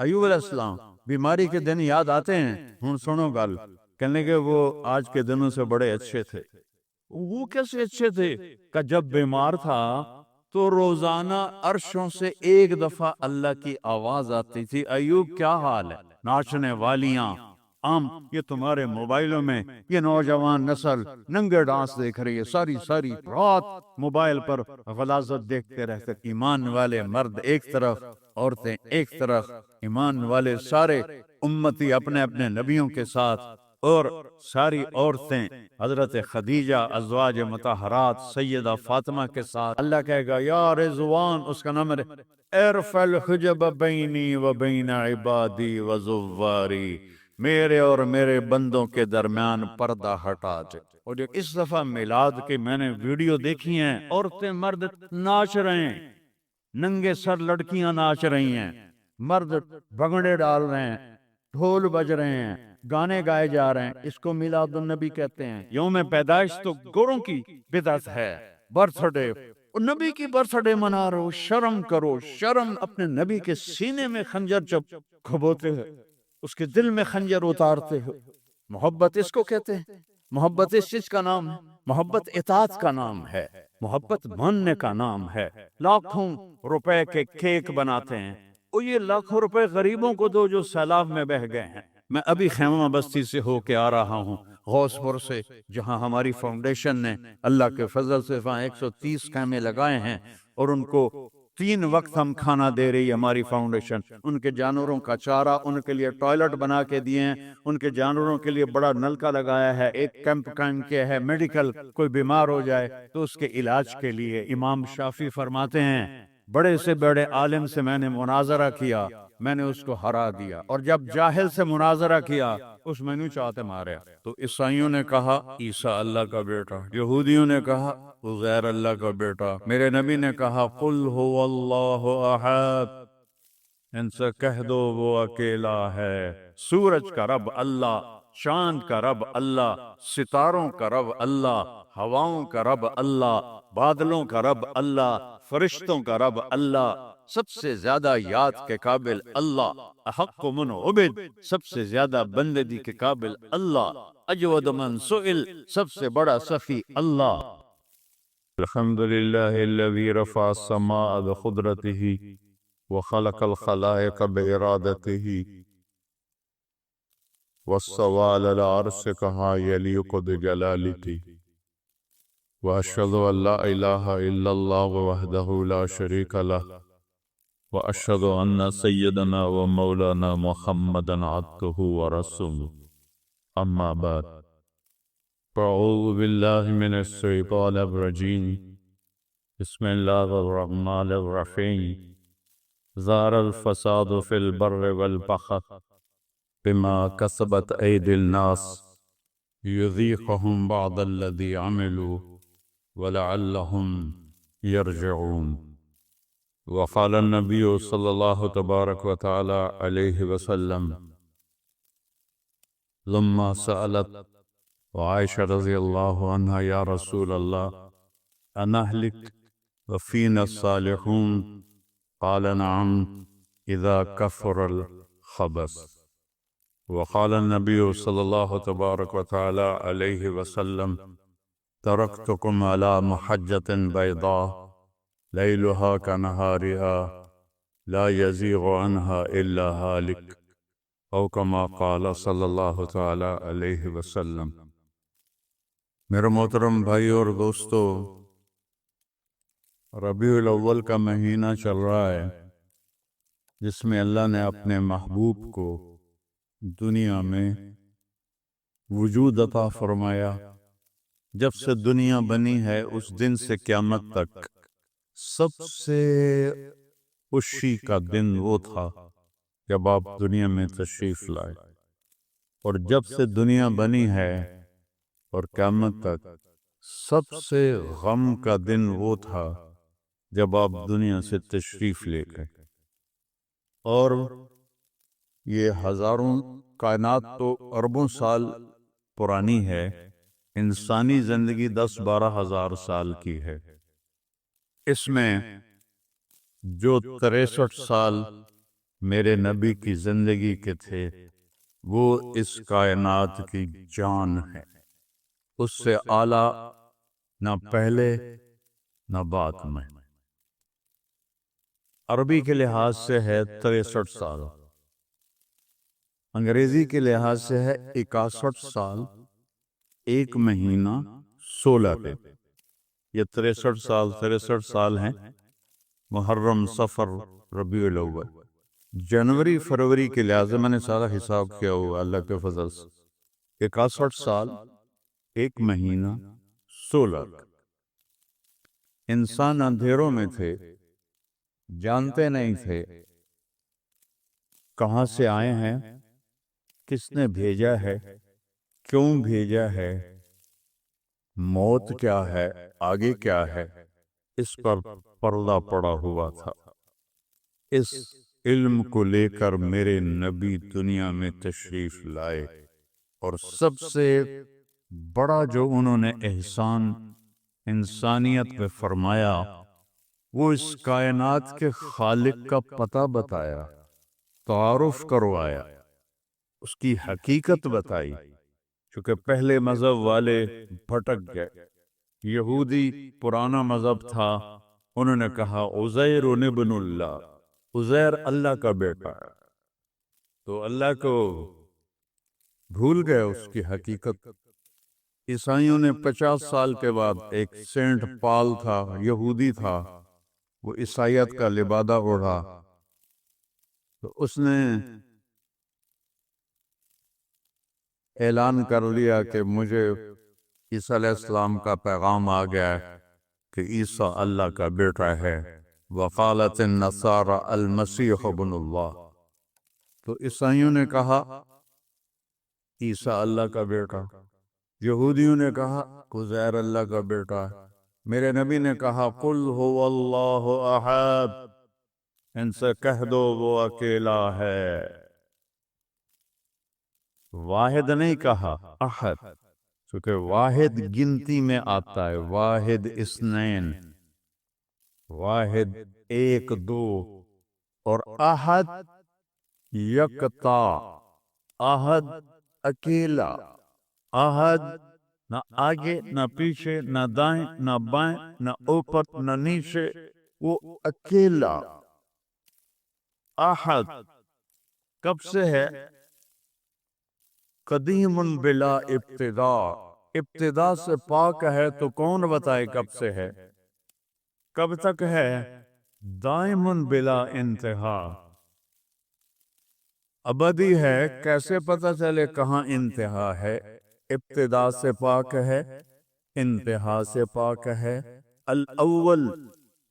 ایوب علیہ السلام بیماری کے دن یاد آتے ہیں؟ ہن سنو گل، کہنے کہ وہ آج کے دنوں سے بڑے اچھے تھے۔ وہ کیسے اچھے تھے؟ کہ جب بیمار تھا تو روزانہ عرشوں سے ایک دفعہ اللہ کی آواز آتی تھی، ایوب کیا حال ہے؟ ناچنے والیاں عام یہ تمہارے موبائلوں میں یہ نوجوان نسل ننگے ڈانس دیکھ رہی ہے، ساری ساری رات موبائل پر غلاظت دیکھتے رہتے۔ ایمان والے مرد ایک طرف، عورتیں ایک طرف، ایمان والے سارے امتی اپنے اپنے نبیوں کے ساتھ، اور ساری عورتیں حضرت خدیجہ ازواج مطہرات سیدہ فاطمہ کے ساتھ۔ اللہ کہے گا یا رضوان، اس کا نام ہے ارفع الحجب بینی و بین عبادی و زواری، میرے اور میرے بندوں کے درمیان پردہ ہٹا دے۔ اور جو اس دفعہ میلاد کی میں نے ویڈیو دیکھی ہیں، عورتیں مرد ناچ رہے ہیں، ننگے سر لڑکیاں ناچ رہی ہیں، مرد بھنگڑے ڈال رہے ہیں، ڈھول بج رہے ہیں، گانے گائے جا رہے ہیں۔ اس کو میلاد النبی کہتے ہیں۔ یوم پیدائش تو گوروں کی بدعت ہے، برتھ ڈے، نبی کی برتھ ڈے منا رہو، شرم کرو، شرم۔ اپنے نبی کے سینے میں خنجر جب کھبوتے ہو، اس کے دل میں خنجر اتارتے ہو، محبت اس کو کہتے ہیں۔ محبت اس چیز کا نام ہے، محبت اطاعت کا نام ہے، محبت ماننے کا نام ہے۔ لاکھوں روپے کے کیک بناتے ہیں، اور یہ لاکھوں روپے غریبوں کو دو جو سیلاب میں بہہ گئے ہیں۔ میں ابھی خیمہ بستی سے ہو کے آ رہا ہوں، غوث پور سے، جہاں ہماری فاؤنڈیشن نے اللہ کے فضل سے وہاں 130 خیمے لگائے ہیں، اور ان کو 3 وقت ہم کھانا دے رہی ہے ہماری فاؤنڈیشن۔ ان کے جانوروں کا چارہ، ان کے لیے ٹوائلٹ بنا کے دیے ہیں، ان کے جانوروں کے لیے بڑا نلکا لگایا ہے، ایک کیمپ قائم کیا ہے، میڈیکل، کوئی بیمار ہو جائے تو اس کے علاج کے لیے۔ امام شافعی فرماتے ہیں بڑے سے بڑے عالم سے میں نے مناظرہ کیا، میں نے اس کو ہرا دیا، اور جب جاہل سے مناظرہ کیا اس میں نہیں چاہتے مارے۔ تو عیسائیوں نے کہا عیسیٰ اللہ کا بیٹا، یہودیوں نے کہا وہ غیر اللہ کا بیٹا، میرے نبی نے کہا قل هو اللہ احد، ان سے کہہ دو وہ اکیلا ہے۔ سورج کا رب اللہ، چاند کا رب اللہ، ستاروں کا رب اللہ، ہواؤں کا رب اللہ، بادلوں کا رب اللہ، فرشتوں کا رب اللہ، سب سے زیادہ یاد کے قابل اللہ، احق من عبد، سب سے زیادہ بندگی کے قابل اللہ، اجود من سئل، سب سے بڑا سخی اللہ۔ الحمد للہ الذی رفع السماء بقدرته وخلق الخلائق بإرادته واستوى على العرش كما يليق بجلالته، وأشهد أن لا إله إلا الله وحده لا شريك له، وأشهد أن سيدنا ومولانا محمدا عبده ورسوله، أما بعد، فأعوذ بالله من الشيطان الرجيم، بسم الله الرحمن الرحيم، ظهر الفساد في البر والبحر بما كسبت أيدي الناس ليذيقهم بعض الذي عملوا ولعلهم يرجعون۔ وقال النبي صلى الله تبارك وتعالى عليه وسلم لما سألت وعائشة رضي الله عنها يا رسول الله أنهلك وفينا الصالحون؟ قال نعم إذا كثر الخبث۔ وقال النبي صلى الله تبارك وتعالى عليه وسلم تركتكم على محجة بيضاء ليلها كنهارها لا يزيغ عنها إلا هالك، أو كما قال صلى الله تعالى عليه وسلم۔ میرے محترم بھائی اور دوستو، ربیع الاول کا مہینہ چل رہا ہے، جس میں اللہ نے اپنے محبوب کو دنیا میں وجود عطا فرمایا۔ جب سے دنیا بنی ہے اس دن سے قیامت تک سب سے خوشی کا دن وہ تھا جب آپ دنیا میں تشریف لائے، اور جب سے دنیا بنی ہے اور قیامت تک سب سے غم کا دن وہ تھا جب آپ دنیا سے تشریف لے گئے۔ اور یہ ہزاروں کائنات تو اربوں سال پرانی ہے، انسانی زندگی 10-12 ہزار سال کی ہے۔ اس میں جو 63 سال میرے نبی کی زندگی کے تھے، وہ اس کائنات کی جان ہے، اس سے اعلیٰ نہ پہلے نہ بعد میں۔ عربی کے لحاظ سے ہے 63 سال، انگریزی کے لحاظ سے ہے 61 سال 1 مہینہ 16 دن۔ یہ 63 سال ہیں، محرم، صفر، ربیع الاول، جنوری فروری کے لحاظ سے میں نے سارا حساب کیا ہوا اللہ کے فضل سے، 61 سال 1 مہینہ 16 دن۔ انسان اندھیروں میں تھے، جانتے نہیں تھے کہاں سے آئے ہیں، کس نے بھیجا ہے، کیوں بھیجا ہے، موت کیا ہے، آگے کیا ہے، اس پر پردہ پڑا ہوا تھا۔ اس علم کو لے کر میرے نبی دنیا میں تشریف لائے، اور سب سے بڑا جو انہوں نے احسان انسانیت پہ فرمایا، وہ اس کائنات کے خالق کا پتہ بتایا، تعارف کروایا، اس کی حقیقت بتائی۔ چونکہ پہلے مذہب والے بھٹک گئے، یہودی پرانا مذہب تھا، انہوں نے کہا عزیر ابن اللہ، عزیر اللہ کا بیٹا ہے، تو اللہ کو بھول گئے اس کی حقیقت۔ عیسائیوں نے 50 سال کے بعد، ایک سینٹ پال تھا، یہودی تھا، وہ عیسائیت کا لبادہ اوڑھا، تو اس نے اعلان کر لیا کہ مجھے عیسیٰ علیہ السلام کا پیغام آ گیا ہے کہ عیسیٰ اللہ کا بیٹا ہے، وقالت النصارى المسیح ابن اللہ۔ تو عیسائیوں نے کہا عیسیٰ اللہ کا بیٹا، یہودیوں نے کہا عزیر اللہ کا بیٹا ہے، میرے نبی نے کہا قل هو اللہ احد، ان سے کہہ دو وہ اکیلا ہے، واحد نہیں کہا، احد، کیونکہ واحد گنتی میں آتا ہے، واحد اثنین، واحد ایک دو، اور احد یکتا، احد اکیلا، احد نہ آگے نہ پیچھے نہ دائیں نہ بائیں نہ اوپر نہ نیچے، وہ اکیلا احد۔ کب سے ہے؟ قدیم بلا ابتدا، ابتدا سے پاک ہے، تو کون بتائے کب سے ہے، کب تک ہے؟ دائم بلا انتہا، ابدی ہے، کیسے پتہ چلے کہاں انتہا ہے؟ ابتدا سے پاک ہے، انتہا سے پاک ہے، الاول،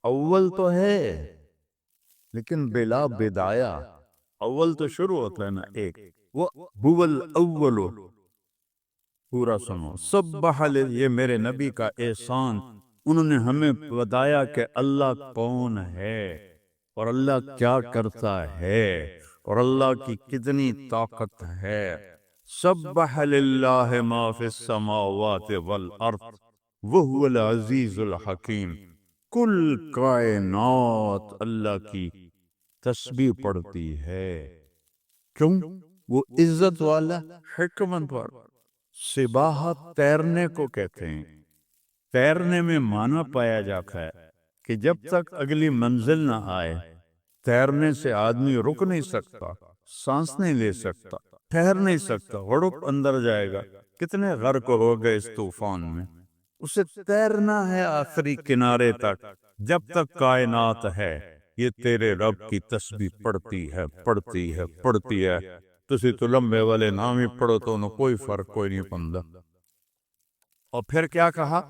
اول تو ہے لیکن بلا بدایا، اول تو شروع ہوتا ہے نا ایک، وہ هو الاول، پورا سنو، سبح یہ میرے نبی کا احسان، انہوں نے ہمیں بتایا کہ اللہ کون ہے، اور اللہ کیا کرتا ہے، اور اللہ کی کتنی طاقت ہے۔ سبح للہ ما فی السماوات والارض وہو العزیز الحکیم، کل کائنات اللہ کی تسبیح پڑھتی ہے، کیوں؟ وہ عزت والا، حکمت والا۔ سباحت تیرنے کو کہتے ہیں، تیرنے میں معنی پایا جاتا ہے کہ جب تک اگلی منزل نہ آئے، تیرنے سے آدمی رک نہیں سکتا، سانس نہیں لے سکتا، ٹھہر نہیں سکتا، غڑپ اندر جائے گا۔ کتنے غرق ہو گئے اس طوفان میں، اسے تیرنا ہے آخری کنارے تک، جب تک کائنات ہے یہ تیرے رب کی تسبیح پڑھتی ہے، پڑھتی ہے، پڑھتی ہے۔ تسی تو لمبے والے نام ہی پڑھو تو انہوں کوئی فرق کوئی نہیں پندہ۔ اور پھر کیا کہا؟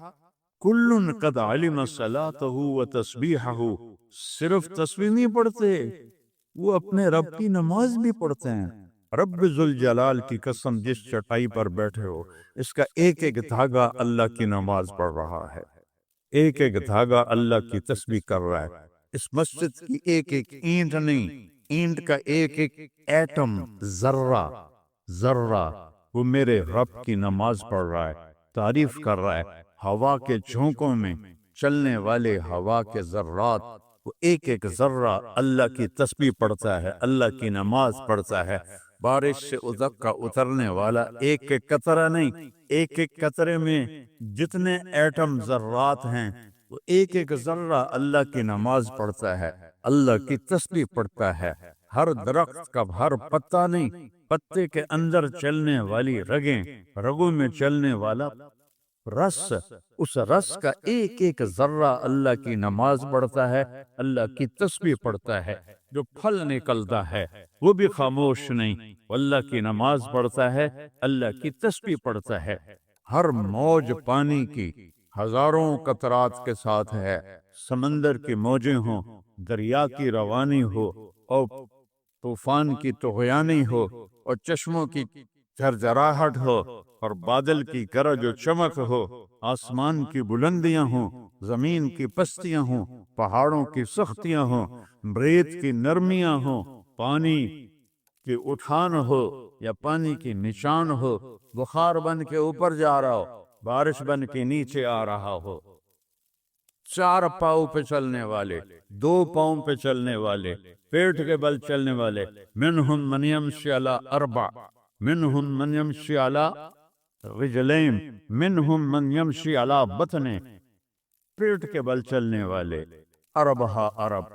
کل قد علم صلاتہ و تسبیحہ، صرف تسبیح نہیں پڑھتے، وہ اپنے رب کی نماز بھی پڑھتے ہیں۔ رب ذوالجلال کی قسم، جس چٹائی پر بیٹھے ہو، اس کا ایک ایک دھاگا اللہ کی نماز پڑھ رہا ہے، ایک ایک دھاگا اللہ کی تسبیح کر رہا ہے۔ اس مسجد کی ایک ایک اینٹ نہیں، اینٹ کا ایک ایک ایٹم، ذرہ ذرہ، وہ میرے رب کی نماز پڑھ رہا ہے، تعریف کر رہا ہے۔ ہوا کے جھونکوں میں چلنے والے ہوا کے ذرات وہ ایک ایک ذرہ اللہ کی تسبیح پڑھتا ہے، اللہ کی نماز پڑھتا ہے۔ بارش سے ادک کا اترنے والا ایک ایک قطرہ نہیں، ایک ایک قطرے میں جتنے ایٹم ذرات ہیں وہ ایک ایک ذرہ اللہ کی نماز پڑھتا ہے، اللہ کی تسبیح پڑھتا ہے۔ ہر درخت کا ہر پتا نہیں، پتے کے اندر چلنے والی رگیں، رگوں میں چلنے والا رس، اس رس کا ایک ایک ذرہ اللہ کی نماز پڑھتا ہے، اللہ کی تسبیح پڑھتا ہے۔ جو پھل نکلتا ہے وہ بھی خاموش نہیں، اللہ کی نماز پڑھتا ہے، اللہ کی تسبیح پڑھتا ہے۔ ہر موج پانی کی ہزاروں قطرات کے ساتھ ہے، سمندر کی موجیں ہوں، دریا کی روانی ہو، اور طوفان کی طغیانی ہو، اور چشموں کی جھرجھراہٹ ہو، اور بادل کی گرج و چمک ہو، آسمان کی بلندیاں ہوں، زمین کی پستیاں ہوں، پہاڑوں کی سختیاں ہوں، ریت کی نرمیاں ہوں، پانی کی اٹھان ہو یا پانی کی نشان ہو، بخار بن کے اوپر جا رہا ہو، بارش بن کے نیچے آ رہا ہو، چار پاؤں پہ چلنے والے، دو پاؤں پہ چلنے والے، پیٹ کے بل چلنے والے، منہم من یمشی علی اربع، منہم من یمشی علی رجلین، منہم من یمشی علی بطن، پیٹ کے بل چلنے والے، عربہا عرب،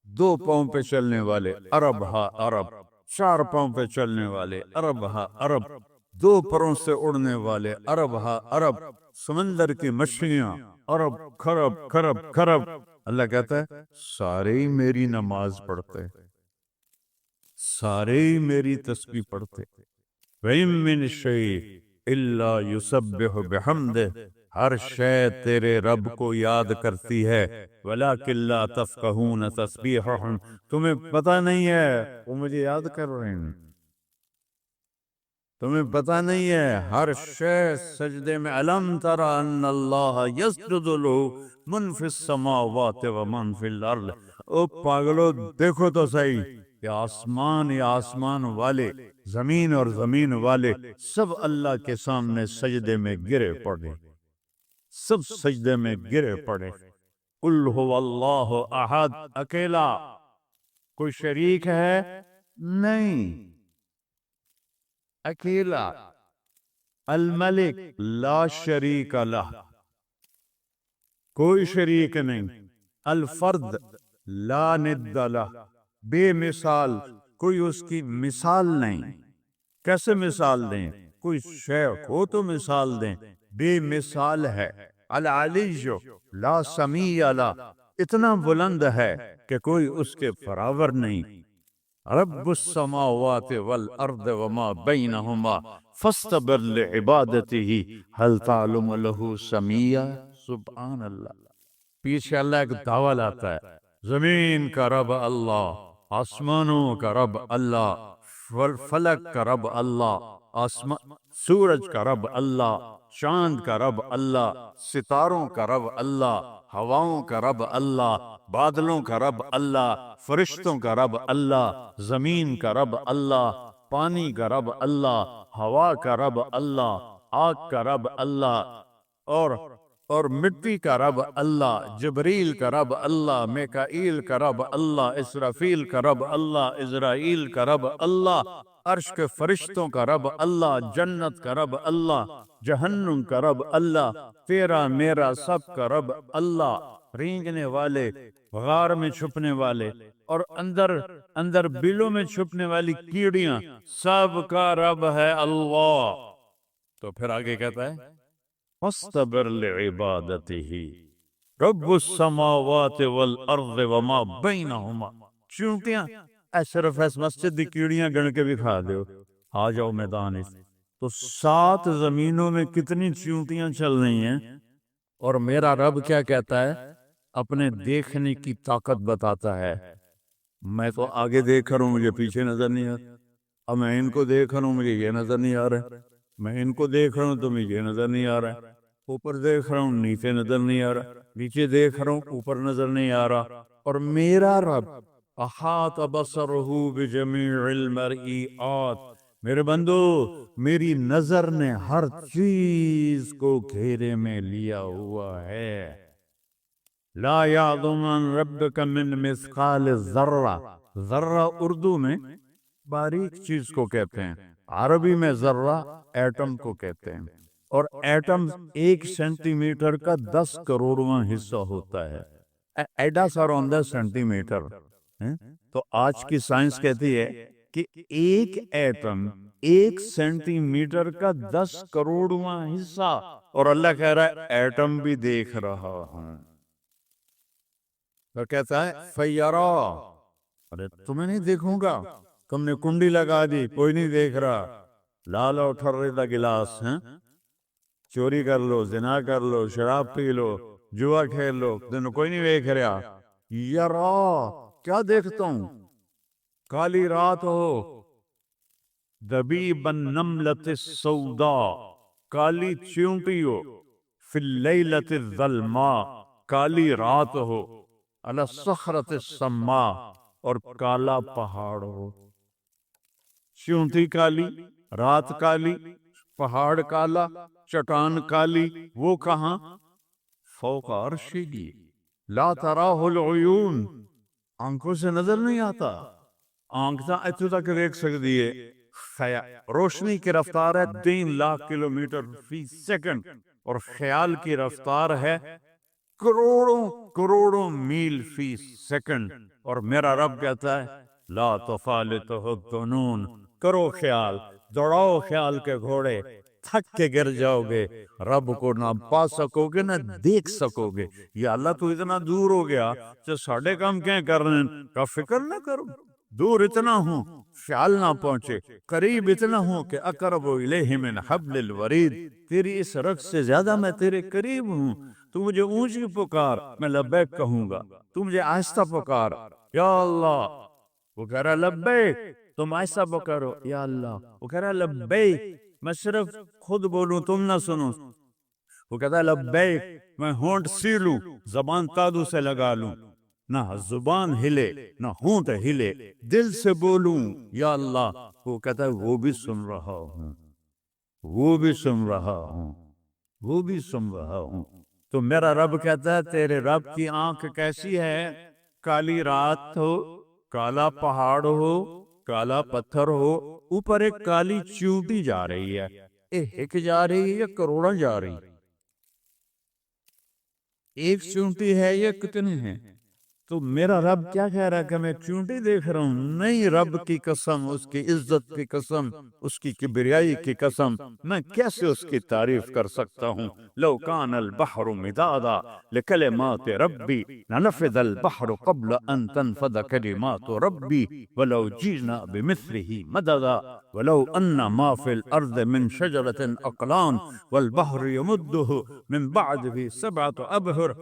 دو پاؤں پہ چلنے والے، عربہا عرب، چار پاؤں پہ چلنے والے، عربہا عرب، دو پروں سے اڑنے والے، عربہا عرب، سمندر کی مچھلیاں، عرب خرب خرب خرب۔ اللہ کہتا ہے سارے ہی میری نماز پڑھتے، سارے ہی میری تسبیح پڑھتے۔ وَإِن مِّن شَيْءٍ إِلَّا يُسَبِّحُ بِحَمْدِهِ، ہر شے تیرے رب کو یاد کرتی ہے، وَلَٰكِن لَّا تَفْقَهُونَ تَسْبِيحَهُمْ، تمہیں پتہ نہیں ہے وہ مجھے یاد کر رہے ہیں، تمہیں پتہ نہیں ہے ہر شے سجدے میں۔ أَلَمْ تَرَ أَنَّ اللَّهَ يَسْجُدُ لَهُ مَن فِي السَّمَاوَاتِ وَمَن فِي الْأَرْضِ، او پاگلو دیکھو تو صحیح کہ آسمان والے، زمین اور زمین والے سب اللہ کے سامنے سجدے میں گرے پڑے، سب سجدے میں گرے پڑے۔ قُلْ هُوَ اللَّهُ أَحَدٌ، اکیلا، کوئی شریک ہے نہیں، اکیلا، الملک لا شریک لہ، کوئی شریک نہیں، الفرد لا ند لہ، بے مثال، کوئی اس کی مثال نہیں۔ کیسے مثال دیں؟ کوئی شے ہو تو مثال دیں، بے مثال ہے۔ العلی لا سمیع لہ، اتنا بلند ہے کہ کوئی اس کے برابر نہیں۔ رب السماوات والارض وما بینہما فاستبر لعبادتہ هل تعلم له سمیع، سبحان اللہ۔ پیچھے اللہ ایک دعویٰ لاتا ہے، زمین کا رب اللہ، آسمانوں کا رب اللہ، فلک کا رب اللہ، سورج کا رب اللہ، چاند کا رب اللہ، ستاروں کا رب اللہ، ہواؤں کا رب اللہ، بادلوں کا رب اللہ، فرشتوں کا رب اللہ، زمین کا رب اللہ، پانی کا رب اللہ، ہوا کا رب اللہ، آگ کا رب اللہ، اور مٹی کا رب اللہ، جبریل کا رب اللہ، میکائیل کا رب اللہ، اسرافیل کا رب اللہ، اسرائیل کا رب اللہ، عرش کے فرشتوں کا رب اللہ، جنت کا رب اللہ، جہنم کا رب اللہ، تیرا میرا سب کا رب اللہ، رینگنے والے، غار میں چھپنے والے، اور اندر بلوں میں چھپنے والی کیڑیاں، سب کا رب ہے اللہ۔ تو پھر آگے کہتا ہے فاصطبر لعبادتہ رب السماوات والارض وما بینہما، چونٹیاں صرف اس مسجد دی کیڑیاں گن کے بھی کھا دیو، آ جاؤ میدان اس۔ تو 7 زمینوں میں کتنی چونٹیاں چل رہی ہیں، اور میرا رب کیا کہتا ہے؟ اپنے دیکھنے کی طاقت بتاتا ہے۔ میں تو آگے دیکھ رہا ہوں، مجھے پیچھے نظر نہیں آ رہا، اب میں ان کو دیکھ رہا ہوں، مجھے یہ نظر نہیں آ رہا، میں ان کو دیکھ رہا ہوں تو مجھے یہ نظر نہیں آ رہا، اوپر دیکھ رہا ہوں نیچے نظر نہیں آ رہا، نیچے دیکھ رہا ہوں اوپر نظر نہیں آ رہا، اور میرا رب احاط بصرہ بجمیع المرئیات، میرے بندو میری نظر نے ہر چیز کو گھیرے میں لیا ہوا ہے، لا یعظم عن ربک من مثقال ذرہ، ذرہ اردو میں باریک چیز کو کہتے ہیں، عربی میں ذرہ ایٹم کو کہتے ہیں، اور ایٹم 1 سینٹی میٹر کا 10 کروڑواں حصہ ہوتا ہے۔ ایڈا سا روندا سینٹی میٹر، تو آج کی سائنس کہتی ہے کہ ایک ایٹم 1 سینٹی میٹر کا 10 کروڑواں حصہ، اور اللہ کہہ رہا ہے ایٹم بھی دیکھ رہا ہوں۔ تو کہتا ہے فیرا، ارے تمہیں نہیں دیکھوں گا، تم نے کنڈی لگا دی، کوئی نہیں دیکھ رہا، لالا اٹھر دا گلاس، چوری کر لو، زنا کر لو، شراب پی لو، جوا کھیل لو، تمہیں کوئی نہیں دیکھ رہا۔ یرا، کیا دیکھتا ہوں؟ کالی رات ہو، دبیب النملۃ السوداء، کالی چیونٹی ہو، فی اللیلۃ الظلماء، کالی رات ہو، علی الصخرۃ السماء، اور کالا پہاڑ ہو۔ چیونٹی کالی، رات کالی، پہاڑ کالا، چٹان کالی، وہ کہاں؟ فوق عرشہ، لا تراہ العیون، آنکھوں سے نظر نہیں آتا، آنکھ تو اتو تک دیکھ سکتی ہے، روشنی کی رفتار ہے 3 لاکھ کلومیٹر فی سیکنڈ، اور خیال کی رفتار ہے کروڑوں کروڑوں میل فی سیکنڈ، اور میرا رب کہتا ہے لا تفالتہ الظنون، کرو خیال، دوڑاؤ خیال کے گھوڑے، تھک کے گر جاؤ گے، رب کو نہ پا سکو گے، نہ دیکھ سکو گے۔ یا اللہ تو اتنا دور ہو گیا تو ساڑھے کام کیا کر رہے ہیں، کا فکر نہ کرو، دور اتنا ہوں خیال نہ پہنچے، قریب اتنا ہوں کہ اقرب الیہ من حبل الورید، تیری اس رگ سے زیادہ میں تیرے قریب ہوں۔ تو مجھے اونچی پکار، میں لبیک کہوں گا، تو مجھے آہستہ پکار، یا اللہ، وہ کہہ رہا لبیک، تم آہستہ پکارو یا اللہ، وہ کہہ رہا لبیک، میں صرف خود بولوں تم نہ سنو، وہ کہتا ہے لبیک، میں ہونٹ سیلوں، زبان تادو سے لگا لوں، نہ زبان ہلے نہ ہونٹ ہلے، دل سے بولوں یا اللہ، وہ کہتا ہے وہ بھی سن رہا ہوں، وہ بھی سن رہا ہوں، وہ بھی سن رہا ہوں۔ تو میرا رب کہتا ہے تیرے رب کی آنکھ کیسی ہے؟ کالی رات ہو، کالا پہاڑ ہو، کالا پتھر ہو، اوپر ایک کالی چیونٹی جا رہی ہے، ایک جا رہی ہے یا کروڑاں جا رہی؟ ایک چیونٹی ہے یا کتنے ہیں؟ تو میرا رب کیا کہہ رہا ہے کہ میں چونٹی دیکھ رہا ہوں؟ نہیں، رب کی قسم، اس کی عزت کی قسم، اس کی کبریائی کی قسم، میں کیسے اس کی تعریف کر سکتا ہوں؟ لو کان البحر مدادا لکلمات ربی لنفد البحر قبل ان تنفد کلمات ربی ولو جئنا بمثله مددا ولو ان ما في الارض من شجرة اقلام والبحر يمده من بعده 7 ابحر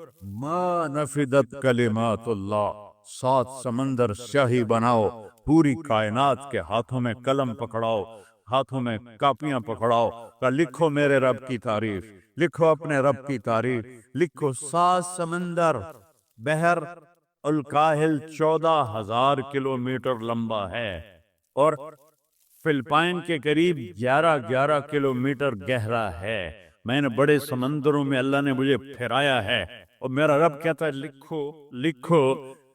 ما نفدت کلمات اللہ۔ 7 سمندر سیاہی بناؤ، پوری کائنات کے ہاتھوں میں قلم پکڑاؤ، ہاتھوں میں کاپیاں پکڑاؤ، کہ لکھو میرے رب کی تعریف، لکھو اپنے رب کی تعریف، لکھو 7 سمندر، بحر الکاہل 14,000 کلومیٹر لمبا ہے، اور فلپائن کے قریب 11 کلومیٹر گہرا ہے۔ میں نے بڑے سمندروں میں اللہ نے مجھے پھرایا ہے، اور میرا رب کہتا ہے لکھو لکھو،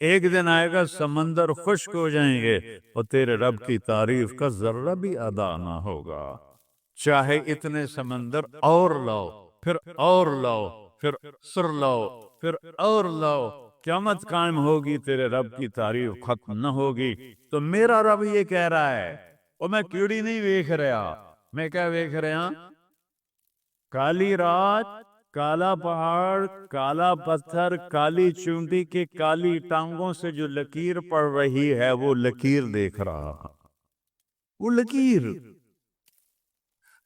ایک دن آئے گا سمندر خشک ہو جائیں گے اور تیرے رب کی تعریف کا ذرہ بھی ادا نہ ہوگا، چاہے اتنے سمندر اور لاؤ، پھر اور لاؤ، پھر سر لاؤ، پھر اور لاؤ، قیامت قائم ہوگی، تیرے رب کی تعریف ختم نہ ہوگی۔ تو میرا رب یہ کہہ رہا ہے، اور میں کیڑی نہیں دیکھ رہا، میں کیا دیکھ رہا؟ کالی رات، کالا پہاڑ، کالا پتھر، کالی چونٹی کے کالی ٹانگوں سے جو لکیر پڑ رہی ہے، وہ لکیر دیکھ رہا، وہ لکیر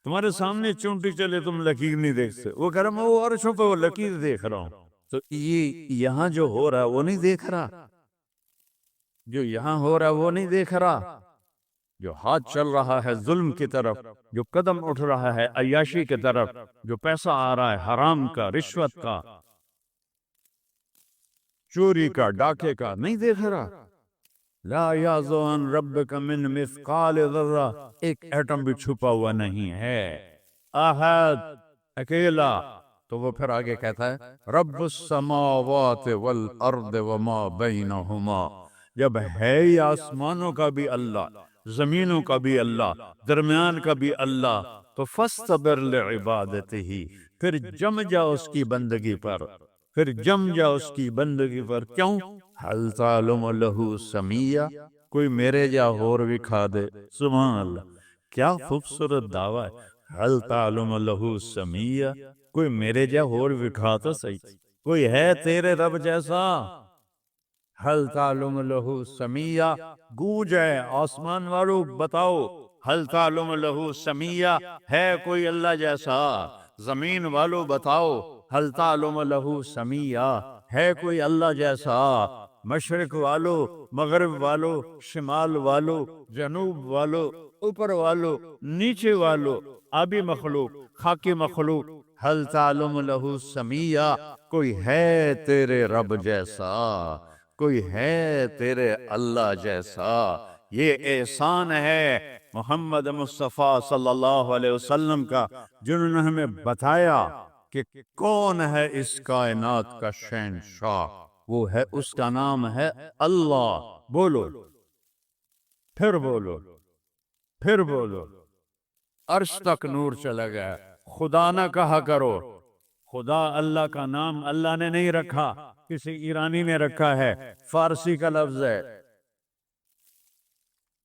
تمہارے سامنے چونٹی چلے تم لکیر نہیں دیکھ سکتے، وہ کہہ رہا میں وہ عرشوں پہ وہ لکیر دیکھ رہا ہوں۔ تو یہ یہاں جو ہو رہا ہے وہ نہیں دیکھ رہا، جو یہاں ہو رہا ہے وہ نہیں دیکھ رہا، جو ہاتھ چل رہا ہے ظلم کی طرف، جو قدم اٹھ رہا ہے عیاشی کی طرف، جو پیسہ آ رہا ہے حرام کا، رشوت کا، چوری کا، ڈاکے کا، نہیں دیکھ رہا۔ لا یعزو عن ربک من مثقال ذرہ، ایک ایٹم بھی چھپا ہوا نہیں ہے، احد، اکیلا۔ تو وہ پھر آگے کہتا ہے رب السماوات والارض وما بینہما، جب ہے ہی آسمانوں کا بھی اللہ، زمینوں کا بھی اللہ، درمیان کا بھی اللہ، تو فاصطبر لعبادتہ، پھر جم جا اس کی بندگی پر، پھر جم جا اس کی بندگی پر۔ کیوں؟ حل تعلم لہ سمیہ، کوئی میرے جا اور بھی کھا دے۔ سبحان اللہ، کیا خوبصورت دعویٰ ہے، حل تعلم لہ سمیہ، کوئی میرے جا اور بھی کھا تو صحیح، کوئی ہے تیرے رب جیسا؟ حل تعلم لہ سمیہ، گونج ہے آسمان والو بتاؤ، حل تعلم لہ سمیہ، ہے کوئی اللہ جیسا؟ زمین والو بتاؤ، حل تعلم لہ سمیہ، ہے کوئی اللہ جیسا؟ مشرق والو، مغرب والو، شمال والو، جنوب والو، اوپر والو، نیچے والو، آبی مخلوق، خاکی مخلوق، حل تعلم لہ سمیہ، کوئی ہے تیرے رب جیسا؟ کوئی ہے تیرے اللہ جیسا؟ یہ احسان ہے محمد مصطفیٰ صلی اللہ علیہ وسلم کا، جنہوں نے ہمیں بتایا کہ کون ہے اس کائنات کا شہنشاہ، وہ ہے، اس کا نام ہے اللہ۔ بولو، پھر بولو، پھر بولو، عرش تک نور چلا گیا۔ خدا نہ کہا کرو، خدا اللہ کا نام اللہ نے نہیں رکھا، کسی ایرانی نے رکھا ہے، فارسی کا لفظ ہے،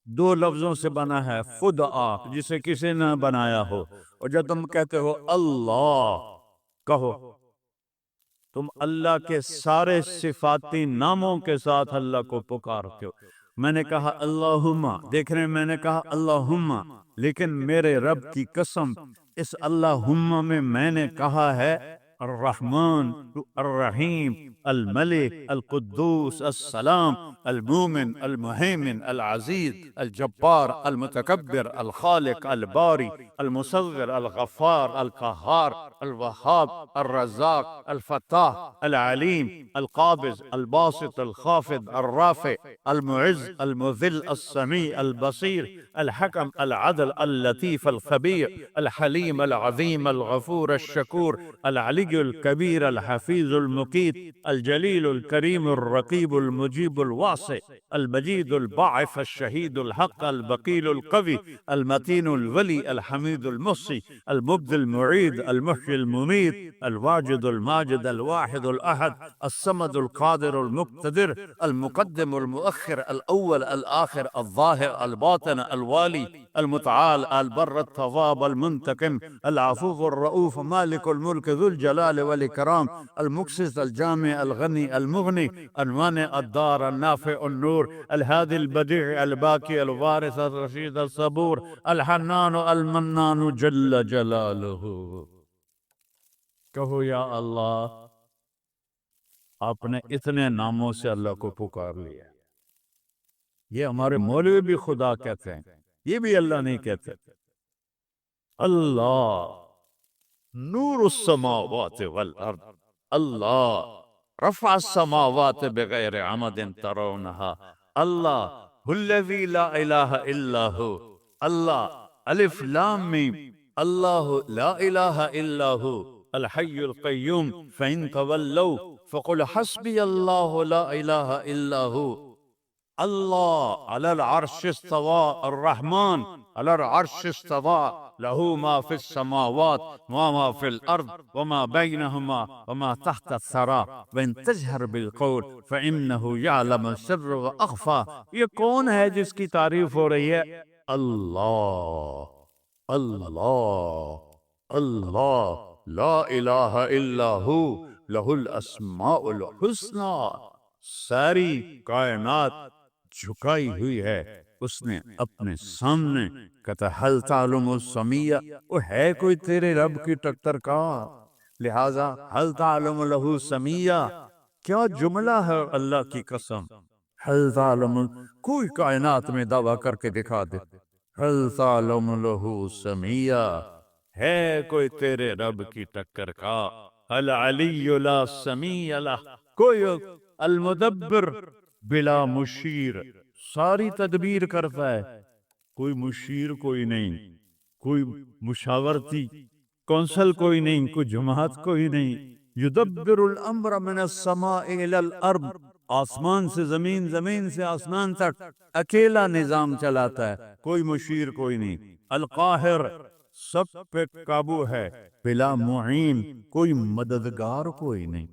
دو لفظوں سے بنا ہے، خدا جسے کسی نے بنایا ہو، اور جب تم کہتے ہو اللہ، کہو تم اللہ کے سارے صفاتی ناموں کے ساتھ اللہ کو پکارتے ہو۔ میں نے کہا اللہم، دیکھ رہے ہیں، میں نے کہا اللہم، لیکن میرے رب کی قسم، اس اللہم میں نے کہا ہے الرحمن، الرحیم، الملک، القدوس، السلام، المومن، المہیمن، العزیز، الجبار، المتکبر، الخالق، الباری، المصور، الغفار، القہار، الوہاب، الرزاق، الفتاح، العلیم، القابض، الباسط، الخافض، الرافع، المعز، المذل، السمیع، البصیر، الحکم، العدل، اللطیف، الخبیر، الحلیم، العظیم، الغفور، الشکور، العلی الکبیر، الحفیظ، المقیت، الجلیل، الکریم، الرقیب، المجیب، الواسع، المجید، الباعث، الشہید، الحق، البقیل، القوی، المتین، الولی، الحمید، المحصی، المبدی، المعید، المحیی، الممید، الواجد، الماجد، الواحد، الأحد، الصمد، القادر، المقتدر، المقدم، المؤخر، الأول، الآخر، الظاهر، الباطن، الوالي، المتعال، البر، التواب، المنتقم، العفو، الرؤوف، مالك الملك، ذو الجلال والإكرام، المقسط، الجامع، الغني، المغني، المانع، الدار، النافع، النور، الهادي، البديع، الباقي، الوارث، الرشيد، الصبور، الحنان، المنان، جل جلاله۔ کہو یا اللہ، آپ نے اتنے ناموں سے اللہ کو پکار لیا۔ یہ ہمارے مولوی بھی خدا کہتے ہیں، یہ بھی اللہ نہیں کہتے۔ اللہ نور السماوات والارض، اللہ رفع السماوات بغیر عمد ترونها، اللہ الذی لا الہ الا ہو، اللہ الف لام میم، اللہ لا الہ الا ہو، الحی القیوم، فإن تولوا فقل حسبی اللہ لا الہ الا ہو، اللہ علی العرش استوى، الرحمن علی العرش استوى، له ما في السماوات وما في الأرض وما بينهما وما تحت الثرى وإن تجهر بالقول فإنه يعلم السر وأخفى۔ یہ کون ہے جس کی تعریف ہو رہی ہے؟ اللہ، اللہ، اللہ، لا الہ الا ہو، لہ الاسماء الحسنی۔ ساری کائنات جھکائی ہوئی ہے اس نے اپنے سامنے، کہتا حل تعلم السمیہ، وہ ہے کوئی تیرے رب کی ٹکر کا؟ لہذا حل تعلم لہ سمیہ، کیا جملہ ہے اللہ کی قسم، حل تعلم، کوئی کائنات میں دعویٰ کر کے دکھا دے، حل تعلم لہ سمیہ، ہے کوئی تیرے رب کی ٹکر کا؟ العلی لا سمیہ لہ، کوئی المدبر بلا مشیر، ساری تدبیر کرتا ہے، کوئی مشیر کوئی نہیں، کوئی مشاورتی کونسل کوئی نہیں، کوئی جماعت کوئی نہیں. یدبر الامر من السماء الى الارض، آسمان سے زمین، زمین سے آسمان تک اکیلا نظام چلاتا ہے، کوئی مشیر کوئی نہیں. القاہر، سب پہ قابو ہے، بلا معین، کوئی مددگار کوئی نہیں.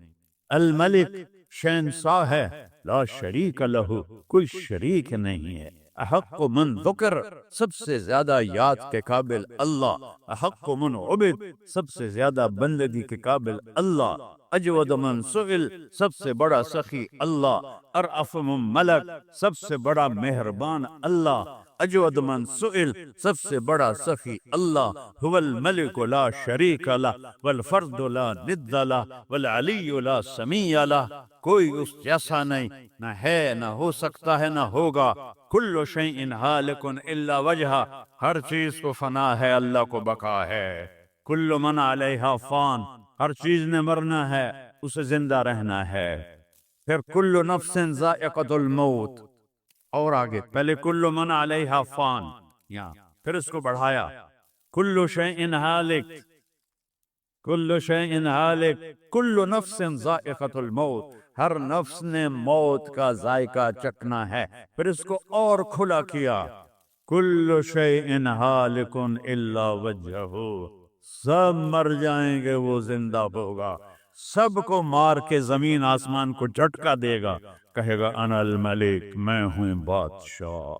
الملک، شہنشاہ ہے، لا شریک لہ، کوئی شریک نہیں ہے. احق من ذکر، سب سے زیادہ یاد کے قابل اللہ. احق من عبد، سب سے زیادہ بندگی کے قابل اللہ. اجود من سئل، سب سے بڑا سخی اللہ. ارأف من ملک، سب سے بڑا مہربان اللہ. اجود من سئل، سب سے بڑا سخی اللہ. هو الملک لا شریک لہ والفرد لا ند لہ والعلی لا سمیع لہ، کوئی اس جیسا نہیں، نہ ہے، نہ ہو سکتا ہے، نہ ہوگا. کل شیء ہالک الا وجہہ، ہر چیز کو فنا ہے، اللہ کو بقا ہے. کل من علیہا فان، ہر چیز نے مرنا ہے، اسے زندہ رہنا ہے. پھر کل نفس ذائقۃ الموت، اور آگے پہلے کل من علیہا فان، یہاں پھر اس کو بڑھایا، کل شیء ہالک، کل شیء ہالک، کل نفس ذائقۃ الموت، ہر نفس نے موت کا ذائقہ چکھنا ہے. پھر اس کو اور کھلا کیا، کل شیء ہالک الا وجہہ، سب مر جائیں گے، وہ زندہ ہوگا. سب کو مار کے زمین آسمان کو جھٹکا دے گا، کہے گا انا الملک، میں ہوں بادشاہ.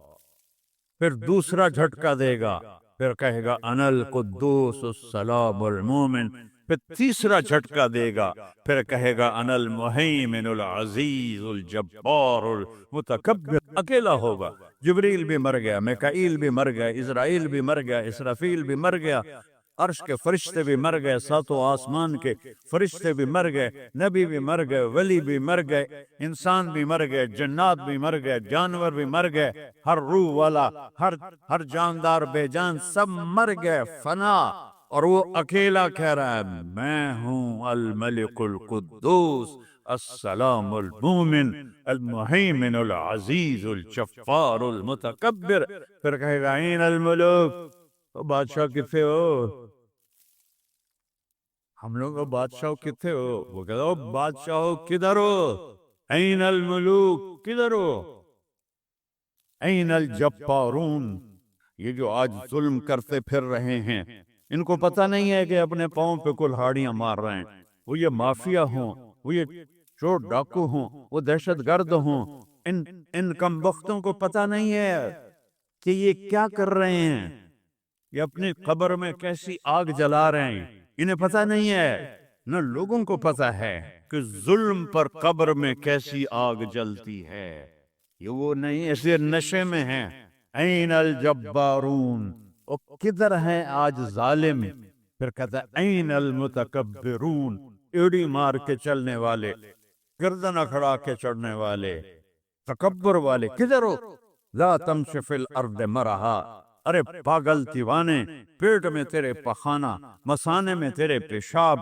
پھر دوسرا جھٹکا دے گا، پھر کہے گا انا القدوس السلام المومن. پھر تیسرا جھٹکا دے گا، پھر کہے گا انا المہیمن العزیز الجبار المتکبر. اکیلا ہوگا. جبریل بھی مر گیا، میکائیل بھی مر گیا، اسرائیل بھی مر گیا، اسرافیل بھی مر گیا، عرش کے فرشتے بھی مر گئے، ساتوں آسمان کے فرشتے بھی مر گئے، نبی بھی مر گئے، ولی بھی مر گئے، انسان بھی مر گئے، جنات بھی مر گئے، جانور بھی مر گئے، ہر روح والا، ہر جاندار بے جان سب مر گئے، فنا. اور وہ اکیلا کہہ رہا ہے میں ہوں الملک القدوس السلام المومن المہیمن العزیز الجبار المتکبر. پھر کہے گا این الملوک، بادشاہ کتنے ہو؟ ہم لوگ بادشاہ کتنے ہو؟ وہ کہتا ہو بادشاہ کدھر ہو؟ این الملوک، کدھر ہو؟ این الجبارون، یہ جو آج ظلم کرتے پھر رہے ہیں، ان کو پتہ نہیں ہے کہ اپنے پاؤں پہ کلہاڑیاں مار رہے ہیں. وہ یہ مافیا ہوں، وہ یہ چور ڈاکو ہوں، وہ دہشت گرد ہوں، ان کم بختوں کو پتہ نہیں ہے کہ یہ کیا کر رہے ہیں. یہ اپنی قبر میں کیسی آگ جلا رہے ہیں، انہیں پتہ نہیں ہے. نہ لوگوں کو پتہ ہے کہ ظلم پر قبر میں کیسی آگ جلتی ہے. یہ وہ نہیں، ایسے نشے میں ہیں. این الجبارون، وہ کدھر ہیں آج ظالم؟ پھر کہتا ہے این المتکبرون، ایڑی مار کے چلنے والے، گردن اکھڑا کے چڑھنے والے، تکبر والے کدھر ہو؟ لا تمشی فی الارض مرحا، ارے پاگل دیوانے، پیٹ میں تیرے پخانہ، مثانے میں تیرے پیشاب،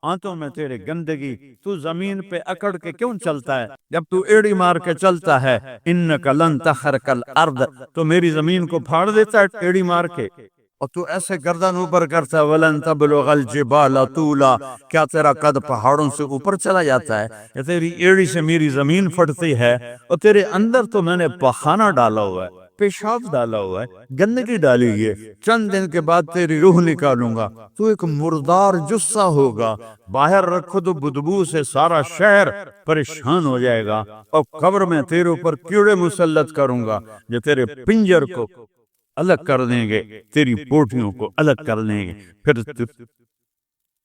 آنتوں میں تیرے گندگی، تو زمین پہ اکڑ کے کیوں چلتا ہے؟ جب تو ایڑی مار کے چلتا ہے، انک لن تخرق الارض، تو میری زمین کو پھاڑ دیتا ہے ایڑی مار کے. اور تو ایسے گردن اوپر کرتا ہے، ولن تبلغ الجبال طولا، کیا تیرا قد پہاڑوں سے اوپر چلا جاتا ہے؟ یا تیری ایڑی سے میری زمین پھٹتی ہے، اور تیرے اندر تو میں نے پخانہ ڈالا ہوا ہے، پیشاب ڈالا ہوا ہے، گندگی ڈالی ہے. چند دن کے بعد تیری روح نکالوں گا، تو ایک مردار جثہ ہوگا، باہر رکھو تو بدبو سے سارا شہر پریشان ہو جائے گا. اور قبر میں تیرے اوپر کیڑے مسلط کروں گا جو تیرے پنجر کو الگ کر دیں گے، تیری بوٹیوں کو الگ کر دیں گے. پھر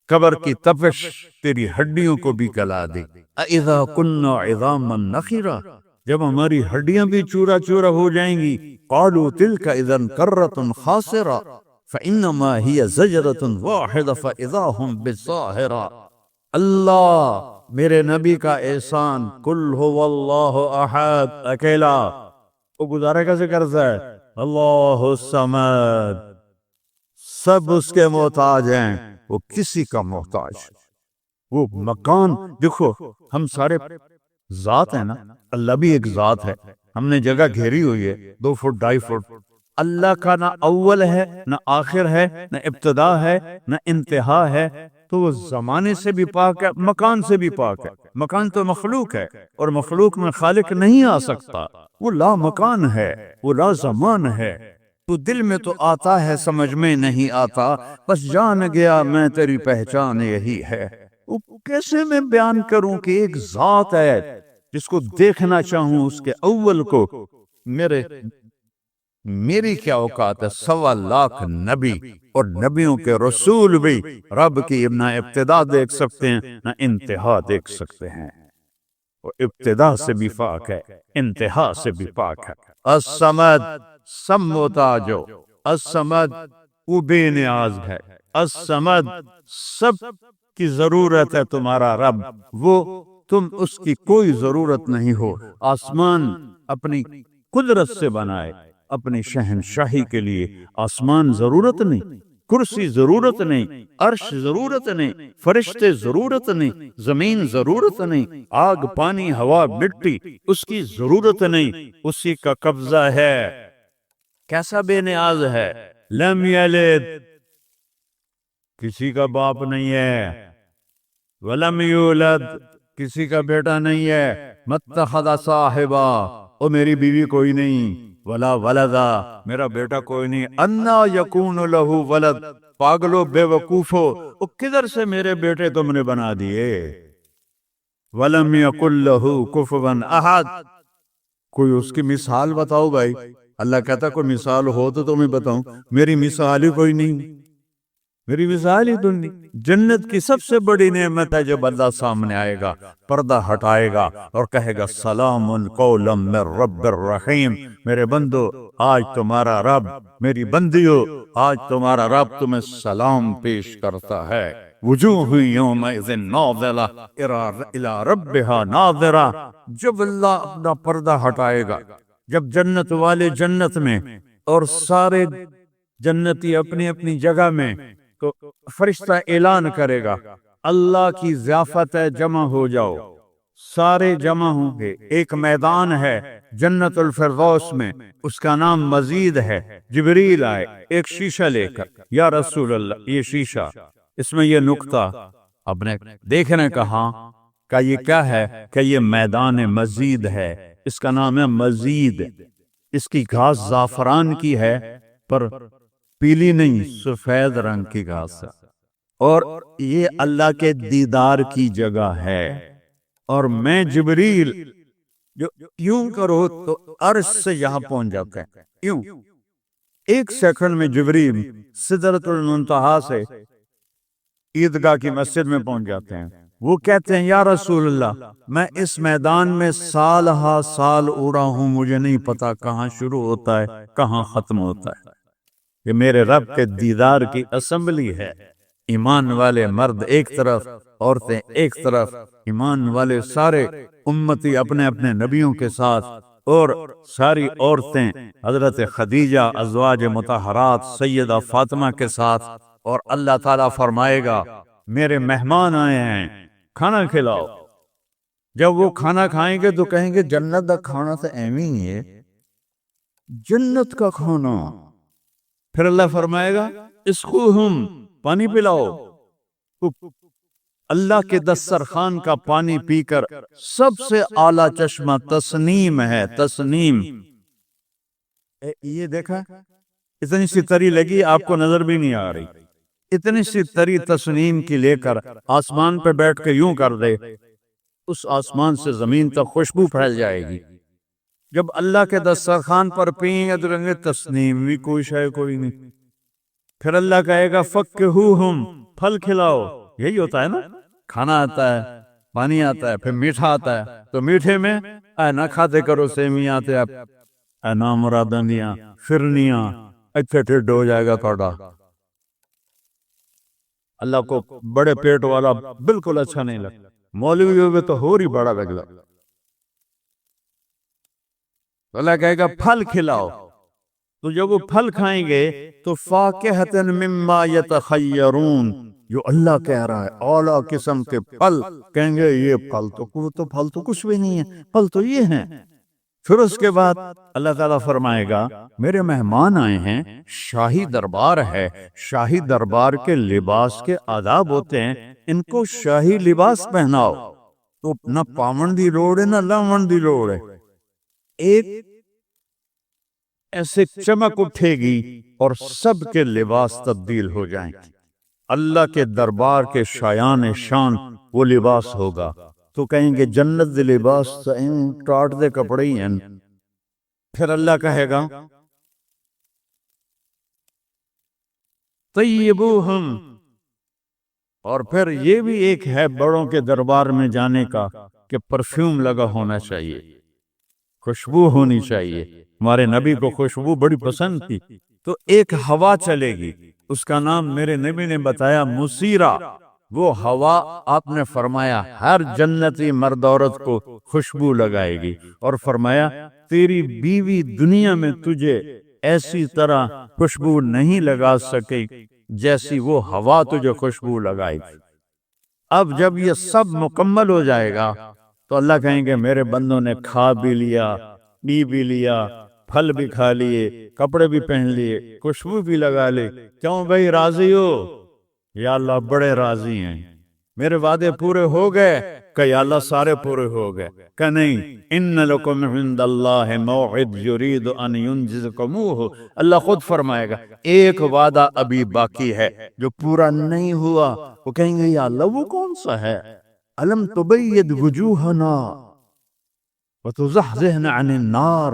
قبر کی تپش تیری ہڈیوں کو بھی گلا دے. اذا كنا عظاما نخرا، جب ہماری ہڈیاں بھی چورا چورا ہو جائیں گی، قالوا تلك اذا كرة خاسرة فانما هي زجرة واحدة فاذا هم بالساهرة. اللہ میرے نبی کا احسان، قل هو اللہ احد، اکیلا. وہ گزارے کیسے کرتا ہے؟ اللہ الصمد، سب اس کے محتاج ہیں، وہ کسی کا محتاج. وہ مکان دیکھو، ہم سارے ذات ہیں نا، اللہ بھی ایک ذات ہے. ہم نے جگہ گھیری ہوئی ہے 2 فٹ 2.5 فٹ، اللہ کا نہ اول ہے نہ آخر ہے نہ ابتدا ہے نہ انتہا ہے، تو وہ زمانے سے بھی پاک ہے، مکان سے بھی پاک ہے۔ مکان تو مخلوق ہے، اور مخلوق میں خالق نہیں آ سکتا، وہ لا مکان ہے، وہ لا زمان ہے۔ تو دل میں تو آتا ہے، سمجھ میں نہیں آتا، بس جان گیا میں تیری پہچان یہی ہے۔ وہ کیسے میں بیان کروں کہ ایک ذات ہے جس کو دیکھنا چاہوں، اس کے اول کو، میری کیا اوقات ہے؟ 1.25 نبی اور نبیوں کے رسول بھی رب کی نہ ابتدا دیکھ سکتے ہیں نہ انتہا دیکھ سکتے ہیں، وہ ابتدا سے بھی پاک ہے، انتہا سے بھی پاک ہے۔ الصمد، سموتاجو، الصمد وہ بے نیاز ہے، الصمد سب کی ضرورت ہے تمہارا رب، وہ تم اس کی کوئی ضرورت نہیں ہو۔ آسمان اپنی قدرت سے بنائے، اپنی شہنشاہی کے لیے آسمان ضرورت نہیں، کرسی ضرورت نہیں، عرش ضرورت نہیں، فرشتے ضرورت نہیں، زمین ضرورت نہیں، آگ پانی ہوا مٹی اس کی ضرورت نہیں، اسی کا قبضہ ہے۔ کیسا بے نیاز ہے؟ لم یلد، کسی کا باپ نہیں ہے، ولم یولد، کسی کا بیٹا نہیں ہے، متخذ صاحبہ، او میری بیوی کوئی نہیں، ولا ولدا، میرا بیٹا کوئی نہیں، انا یکون لہ ولد، پاگلو بے وقوفو، او کدھر سے میرے بیٹے تم نے بنا دیے؟ ولم یکن لہ کفوا احد، کوئی اس کی مثال بتاؤ بھائی۔ اللہ کہتا کوئی مثال ہو تو تمہیں بتاؤں، میری مثال ہی کوئی نہیں، میری مثال ہی تو نہیں۔ جنت کی سب سے بڑی نعمت ہے جب اللہ سامنے آئے گا، پردہ ہٹائے گا اور کہے گا سلام قولا من رب الرحیم، میرے بندو آج تمہارا رب، میری بندیو آج تمہارا رب تمہیں سلام پیش کرتا ہے۔ وجوہ یومئذ ناظرہ الی ربہا ناظرہ، جب اللہ اپنا پردہ ہٹائے گا، جب جنت والے جنت میں اور سارے جنتی اپنی اپنی جگہ میں، تو فرشتہ اعلان کرے گا اللہ کی ضیافت ہے، جمع ہو جاؤ، سارے جمع ہوں گے۔ ایک میدان ہے جنت الفردوس میں، اس کا نام مزید ہے۔ جبریل آئے ایک شیشہ لے کر، یا رسول اللہ یہ شیشہ، اس میں یہ نقطہ، اب نے دیکھنے کہا کہ یہ کیا ہے؟ کہ یہ میدان مزید ہے، اس کا نام ہے مزید۔ اس کی گھاس زعفران کی ہے، پر پیلی نہیں، سفید رنگ کی گھاس ہے، اور یہ اللہ کے دیدار کی جگہ ہے۔ اور میں جبریل جو یوں کرو تو عرش سے یہاں پہنچ جاتے ہیں، یوں 1 سیکنڈ میں جبریل سدرۃ المنتہا سے عیدگاہ کی مسجد میں پہنچ جاتے ہیں۔ وہ کہتے ہیں یا رسول اللہ میں اس میدان میں سال ہا سال اڑا ہوں، مجھے نہیں پتا کہاں شروع ہوتا ہے کہاں ختم ہوتا ہے۔ یہ میرے رب کے دیدار کی اسمبلی ہے، ایمان والے مرد ایک طرف، عورتیں ایک طرف، ایمان والے سارے امتی اپنے اپنے نبیوں کے ساتھ، اور ساری عورتیں حضرت خدیجہ ازواج مطہرات سیدہ فاطمہ کے ساتھ، اور اللہ تعالیٰ فرمائے گا میرے مہمان آئے ہیں کھانا کھلاؤ۔ جب وہ کھانا کھائیں گے تو کہیں گے جنت کا کھانا تو ایویں ہی ہے، جنت کا کھانا۔ پھر اللہ فرمائے گا اسقوہم، پانی پلاؤ۔ اللہ کے دسترخوان کا پانی پی کر سب سے اعلیٰ چشمہ تسنیم ہے، تسنیم۔ یہ دیکھا اتنی سی تری لگی، آپ کو نظر بھی نہیں آ رہی، اتنی سی تری تسنیم کی لے کر آسمان پہ بیٹھ کے یوں کر دے، اس آسمان سے زمین تک خوشبو پھیل جائے گی۔ جب اللہ کے دسترخوان پر پئیں گے تو کہیں گے تسنیم بھی کوئی شے کوئی نہیں۔ پھر اللہ کہے گا فکہوہم، پھل کھلاؤ۔ یہی ہوتا ہے نا، کھانا آتا ہے، پانی آتا ہے، پھر میٹھا آتا ہے، تو میٹھے میں اے نہ کھاتے کرو سیویاں تے اے نامرادیاں فرنیاں، اچھے ٹھڈ ہو جائے گا توڑا۔ اللہ کو بڑے پیٹ والا بالکل اچھا نہیں لگتا، مولوی ہوئے تو ہو ہی بڑا لگتا۔ اللہ کہے گا پھل کھلاؤ، تو جب وہ پھل کھائیں گے تو فاکہۃ مما یتخیرون، جو اللہ کہہ رہا ہے اعلیٰ قسم کے پھل، کہیں گے یہ پھل تو کچھ بھی نہیں ہے، پھل تو یہ ہیں۔ پھر اس کے بعد اللہ تعالیٰ فرمائے گا میرے مہمان آئے ہیں، شاہی دربار ہے، شاہی دربار کے لباس کے آداب ہوتے ہیں، ان کو شاہی لباس پہناؤ۔ تو نہ پاون دی لوڑ ہے نہ لاون دی لوڑ ہے، ایک ایسے چمک اٹھے گی اور سب کے لباس تبدیل ہو جائیں گے۔ اللہ کے دربار کے شایان شان وہ لباس ہوگا، تو کہیں گے جنت دے لباس ٹاٹ دے کپڑے ہی ہیں۔ پھر اللہ کہے گا طیبوہم، اور پھر یہ بھی ایک ہے بڑوں کے دربار میں جانے کا کہ پرفیوم لگا ہونا چاہیے، خوشبو ہونی چاہیے۔ ہمارے نبی کو خوشبو بڑی پسند تھی، تو ایک ہوا چلے گی، اس کا نام میرے نبی نے بتایا مسیرہ۔ وہ ہوا آپ نے فرمایا ہر جنتی مرد عورت کو خوشبو لگائے گی، اور فرمایا تیری بیوی دنیا میں تجھے ایسی طرح خوشبو نہیں لگا سکے جیسی وہ ہوا تجھے خوشبو لگائے گی۔ اب جب یہ سب مکمل ہو جائے گا تو اللہ کہیں گے میرے بندوں نے کھا بھی لیا، پی بھی لیا، پھل بھی کھا لیے، کپڑے بھی پہن لیے، خوشبو بھی لگا لے، کیوں بھائی راضی ہو؟ یا اللہ بڑے راضی ہیں، میرے وعدے پورے ہو گئے کہ یا اللہ سارے پورے ہو گئے کہ نہیں؟ ان لکم عند اللہ موعد یرید ان ینجزکموہ، اللہ خود فرمائے گا ایک وعدہ ابھی باقی ہے جو پورا نہیں ہوا۔ وہ کہیں گے یا اللہ وہ کون سا ہے؟ الم تبید وجوہنا وتزحزحنا عن النار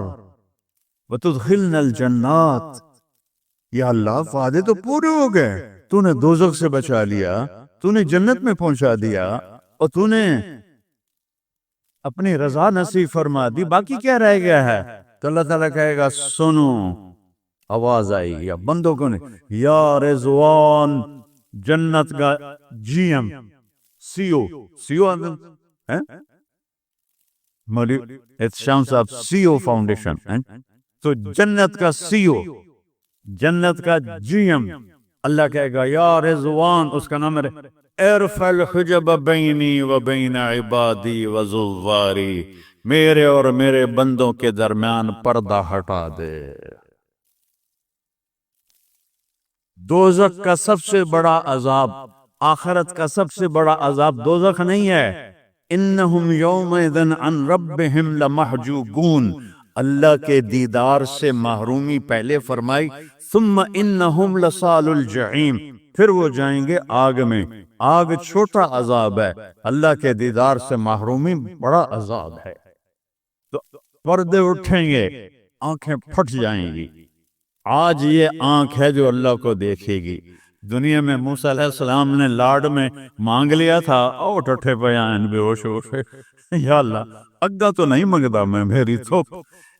وتدخلنا الجنات، یا اللہ وعدے تو پورے ہو گئے، تو نے دوزخ سے بچا لیا، تو نے جنت میں پہنچا دیا، اور تو نے اپنی رضا نصیب فرما دی، باقی کیا رہ گیا ہے؟ تو اللہ تعالیٰ کہے گا سنو، آواز آئی یا بندوں کو نہیں، یا رضوان جنت کا جی ایم سی او مولی احتشام صاحب سی او فاؤنڈیشن، تو جنت کا سی او، جنت کا جی ایم، اللہ کہے گا یا رضوان، اس کا نام ہے ارفع الحجب بینی و بین عبادی و زواری، میرے اور میرے بندوں کے درمیان پردہ ہٹا دے۔ دوزخ کا سب سے بڑا عذاب، آخرت کا سب سے بڑا عذاب دوزخ نہیں ہے، انہم یومئذ عن ربہم لمحجوبون، اللہ کے دیدار سے محرومی پہلے فرمائی، ثم انہم لصال الجحیم، پھر وہ جائیں گے آگ میں۔ آگ چھوٹا عذاب ہے، اللہ کے دیدار سے محرومی بڑا عذاب ہے۔ تو پردے اٹھیں گے، آنکھیں پھٹ جائیں گی۔ آج یہ آنکھ ہے جو اللہ کو دیکھے گی۔ دنیا میں موسیٰ علیہ السلام نے لاڈ میں مانگ لیا تھا، او ٹھٹھے پیان بے ہوش ہوشے، یا اللہ اگا تو نہیں منگتا میں، میری تو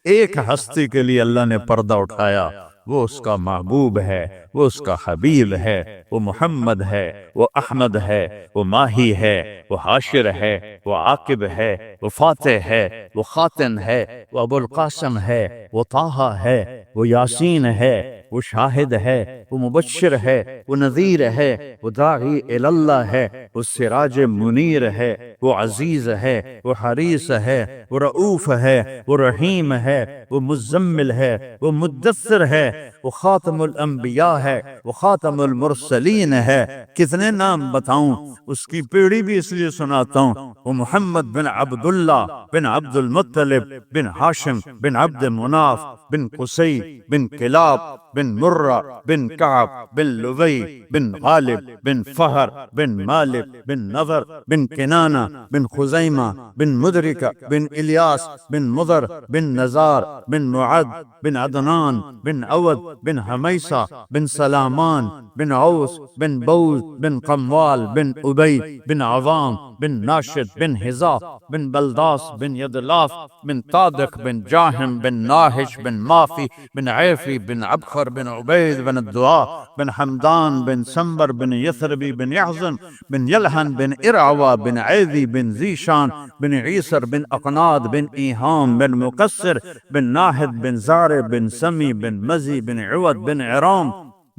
ایک ہستی کے لیے اللہ نے پردہ اٹھایا، وہ اس کا محبوب ہے، وہ اس کا حبیب ہے، وہ محمد ہے، وہ احمد ہے، وہ ماہی ہے، وہ حاشر ہے، وہ عاقب ہے، وہ فاتح ہے، وہ خاتم ہے، وہ ابو القاسم ہے، وہ طٰہٰ ہے، وہ یاسین ہے، وہ شاہد ہے، وہ مبشر ہے، وہ نذیر ہے، وہ داعی الی اللہ ہے، وہ سراج منیر ہے، وہ عزیز ہے، وہ حریص ہے، وہ رؤوف ہے، وہ رحیم ہے، وہ مزمل ہے، وہ مدثر ہے، وہ خاتم الانبیاء ہے، وہ خاتم المرسلین ہے۔ کتنے نام بتاؤں، اس کی پیڑھی بھی اس لیے سناتا ہوں، وہ محمد بن عبداللہ بن عبد المطلب بن ہاشم بن عبد مناف بن قصی بن کلاب بن مرہ بن کعب بن لبی بن غالب بن فہر بن مالک بن نضر بن کنانہ بن خزیمہ بن مدرکہ بن الیاس بن مضر بن نزار بن معد بن عدنان بن عود بن حمیسہ بن سلامان بن عوس بن بوز بن قموال بن ابی بن عوام بن ناشد بن حزا بن بلداس بن یدلاف بن طادق بن جاہم بن ناحش بن مافی بن عیفی بن عبخر بن عبید بن الدعاء بن حمدان بن سنبر بن یثربی بن یحزن بن یلحن بن ارعوا بن عیدی بن زیشان بن عیسر بن اقناد بن ایہام بن مقصر بن ناحد بن زار بن سمی بن مزی بن عود بن عرام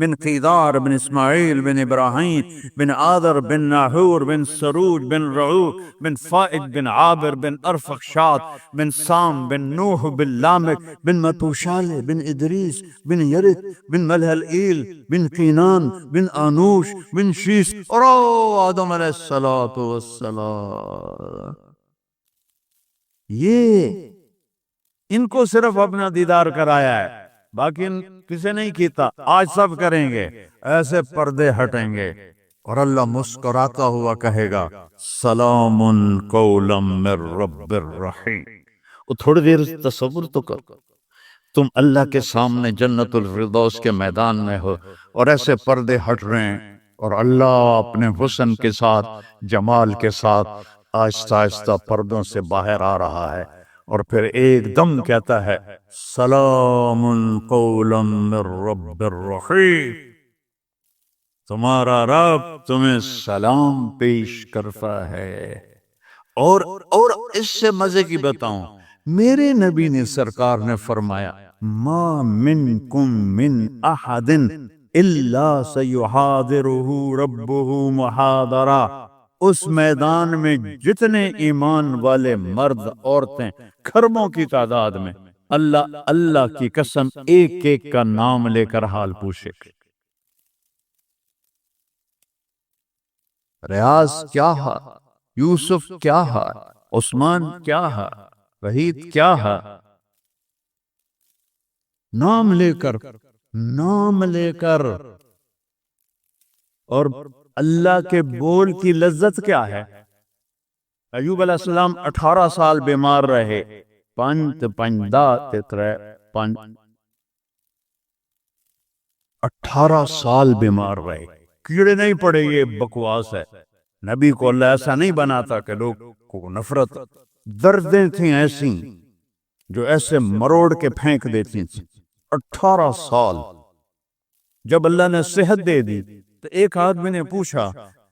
بن قیدار بن اسماعیل بن ابراہیم بن آدر بن ناحور بن سروج بن رعو بن فائد بن عابر بن ارفخشاد بن سام بن نوح بن لامک بن متوشالہ بن ادریس بن یرک بن ملہلئیل بن قینان بن آنوش بن شیس اور آدم علیہ السلام. یہ ان کو صرف اپنا دیدار کرایا ہے، باقی کسی نہیں کیتا. آج سب کریں گے، ایسے پردے ہٹیں گے اور اللہ مسکراتا ہوا کہے گا سلام قولا من رب الرحیم. وہ تھوڑی دیر تصور تو کر، تم اللہ کے سامنے جنت الفردوس کے میدان میں ہو اور ایسے پردے ہٹ رہے ہیں اور اللہ اپنے حسن کے ساتھ، جمال کے ساتھ آہستہ آہستہ پردوں سے باہر آ رہا ہے اور پھر ایک دم کہتا ہے سلام قولا من رب الرحیم. تمہارا رب تمہیں سلام پیش کرتا ہے. اور اس سے مزے کی بتاؤں، میرے نبی نے سرکار نے فرمایا ما منکم من احد الا سیحاضرہ ربہ محاضرہ. اس میدان میں جتنے ایمان والے مرد عورتیں کھربوں کی تعداد میں، اللہ کی قسم ایک ایک کا نام لے کر حال پوچھے. ریاض کیا ہے، یوسف کیا ہے، عثمان کیا ہے، وحید کیا ہے، نام لے کر. اور اللہ کے بول کی لذت کیا ہے. ایوب علیہ السلام 18 سال بیمار رہے. 18 سال بیمار رہے، کیڑے نہیں پڑے. یہ بکواس ہے. نبی کو اللہ ایسا نہیں بناتا کہ لوگ کو نفرت. دردیں تھیں ایسی جو ایسے مروڑ کے پھینک دیتی تھیں. 18 سال. جب اللہ نے صحت دے دی تو ایک آدمی نے پوچھا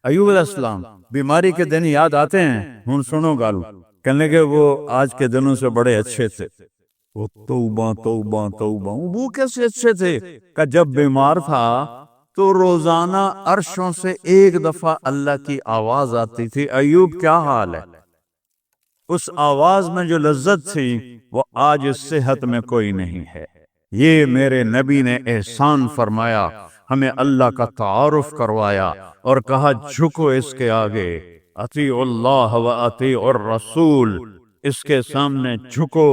ایوب علیہ السلام بیماری کے دن یاد آتے ہیں؟ ہن سنو گالو. کہنے کہ وہ آج کے دنوں سے بڑے اچھے تھے. وہ توبہ توبہ توبہ. وہ کیسے اچھے تھے کہ جب بیمار تھا تو روزانہ عرشوں سے ایک دفعہ اللہ کی آواز آتی تھی ایوب کیا حال ہے. اس آواز میں جو لذت تھی وہ آج اس صحت میں کوئی نہیں ہے. یہ میرے نبی نے احسان فرمایا، ہمیں اللہ کا تعارف کروایا اور کہا جھکو اس کے آگے، اطیعوا اللہ و اطیعوا الرسول، اس کے سامنے جھکو.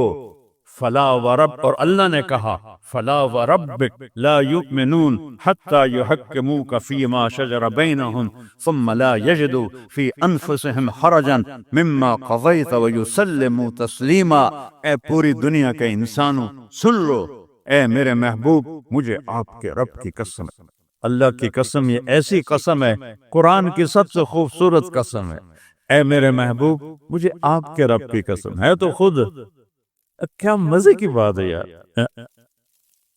فلا ورب، اور اللہ نے کہا فلا وربک لا یؤمنون حتی یحکموک فیما شجر بینہم ثم لا یجدوا فی انفسہم حرجا مما قضیت ویسلموا تسلیما. اے پوری دنیا کے انسانوں سن لو، اے میرے محبوب، مجھے آپ کے رب کی قسم، اللہ کی قسم، یہ ایسی قسم ہے، قرآن کی سب سے خوبصورت قسم ہے. اے میرے محبوب، مجھے آپ کے رب کی قسم ہے. تو خود کیا مزے کی بات ہے یار،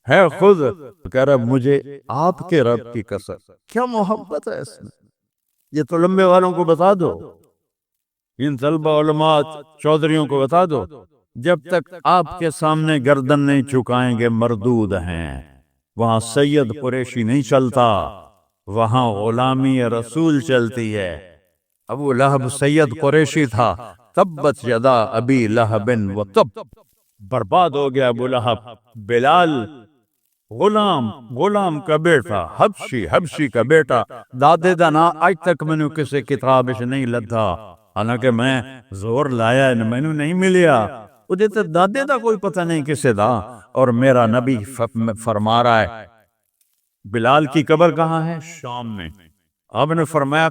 ہے خود کہہ رہا مجھے آپ کے رب کی قسم. کیا محبت ہے اس میں. یہ تو لمبے والوں کو بتا دو، ان طلبہ علماء چودھریوں کو بتا دو، جب تک آپ کے سامنے گردن نہیں چکائیں گے مردود ہیں. وہاں سید قریشی نہیں چلتا، وہاں غلامی رسول چلتی ہے. ابو لہب سید قریشی تھا. تبت یدا ابی لہب و تب، برباد ہو گیا ابو لہب. بلال غلام کا بیٹا، حبشی کا بیٹا. دادے دا نا آج تک میں نے کسی کتاب نہیں لدھا، حالانکہ میں زور لایا میں نے نہیں ملیا. مجھے تو دادے دا کوئی پتہ نہیں کسے دا. اور میرا نبی فرما رہا ہے بلال کی قبر کہاں ہے؟ شام میں. آپ نے فرمایا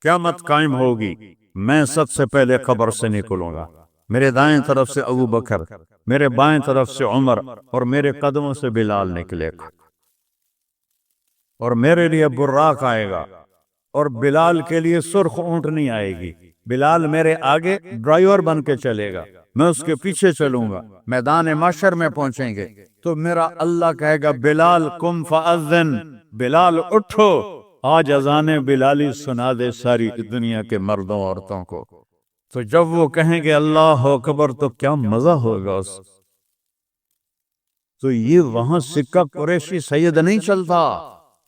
قیامت قائم ہوگی، میں سب سے پہلے قبر سے نکلوں گا. میرے دائیں طرف سے ابو بکر، میرے بائیں طرف سے عمر، اور میرے قدموں سے بلال نکلے گا. اور میرے لیے براق آئے گا، اور بلال کے لیے سرخ اونٹ نہیں آئے گی. بلال میرے آگے ڈرائیور بن کے چلے گا، میں اس کے پیچھے چلوں گا. میدان محشر میں پہنچیں گے تو میرا اللہ کہے گا بلال قم فاذن، بلال اٹھو، آج اذان بلالی سنا دے ساری دنیا کے مردوں عورتوں کو. تو جب وہ کہیں گے اللہ اکبر تو کیا مزہ ہوگا اس. تو یہ وہاں سکہ قریشی سید نہیں چلتا،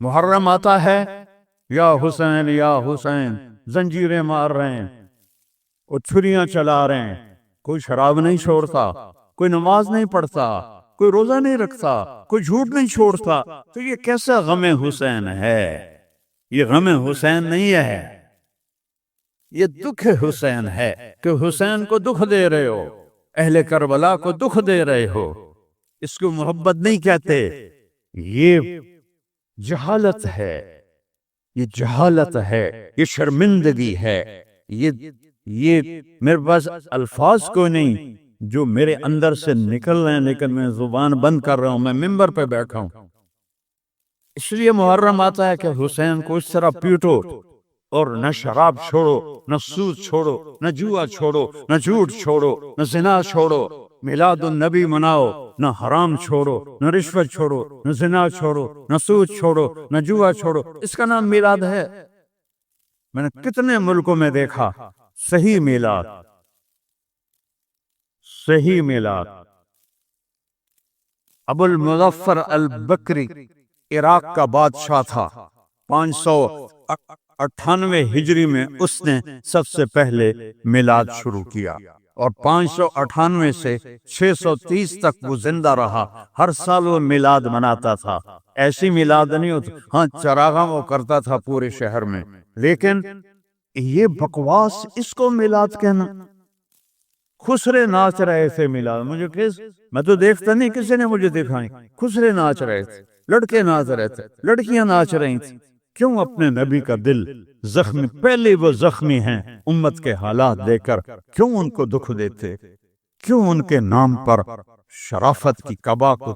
محرم آتا ہے، یا حسین، زنجیریں مار رہے ہیں، وہ چھریاں چلا رہے ہیں، کوئی شراب نہیں چھوڑتا، کوئی نماز نہیں پڑھتا، کوئی روزہ نہیں رکھتا، کوئی جھوٹ نہیں چھوڑتا، تو یہ کیسا غم حسین ہے؟ یہ غم حسین نہیں ہے، یہ دکھ حسین ہے کہ حسین کو دکھ دے رہے ہو، اہل کربلا کو دکھ دے رہے ہو۔ اس کو محبت نہیں کہتے، یہ جہالت ہے، یہ جہالت ہے، یہ شرمندگی ہے، یہ میرے پاس الفاظ کو نہیں جو میرے اندر سے نکل رہے ہیں، لیکن میں زبان بند کر رہا ہوں، میں ممبر پہ بیٹھا ہوں۔ اس لیے محرم آتا ہے کہ حسین کو اس طرح پیٹو، اور نہ شراب چھوڑو، نہ سود چھوڑو، نہ جوا چھوڑو، نہ جھوٹ چھوڑو، نہ زنا چھوڑو، میلاد النبی مناؤ، نہ حرام چھوڑو، نہ رشوت چھوڑو، نہ زنا چھوڑو، نہ سود چھوڑو، نہ جوا چھوڑو۔ اس کا نام میلاد ہے۔ میں نے کتنے ملکوں میں دیکھا صحیح میلاد، صحیح میلاد۔ ابو المظفر البکری عراق کا بادشاہ تھا، 598 ہجری میں اس نے سب سے پہلے میلاد شروع کیا، اور 598 سے 630 تک وہ زندہ رہا۔ ہر سال وہ میلاد مناتا تھا۔ ایسی میلاد نہیں ہوتی، ہاں چراغاں وہ کرتا تھا پورے شہر میں، لیکن یہ بکواس، اس کو میلاد کہنا۔ خسرے ناچ رہے تھے میلاد، مجھے میں تو دیکھتا نہیں، کسی نے مجھے دکھائی۔ خسرے ناچ رہے تھے، لڑکے ناچ رہے تھے، لڑکیاں ناچ رہی تھیں۔ کیوں اپنے نبی کا دل زخمی، پہلے وہ زخمی ہیں امت کے حالات دے کر، کیوں ان کو دکھ دیتے؟ کیوں ان کے نام پر شرافت کی قبا کو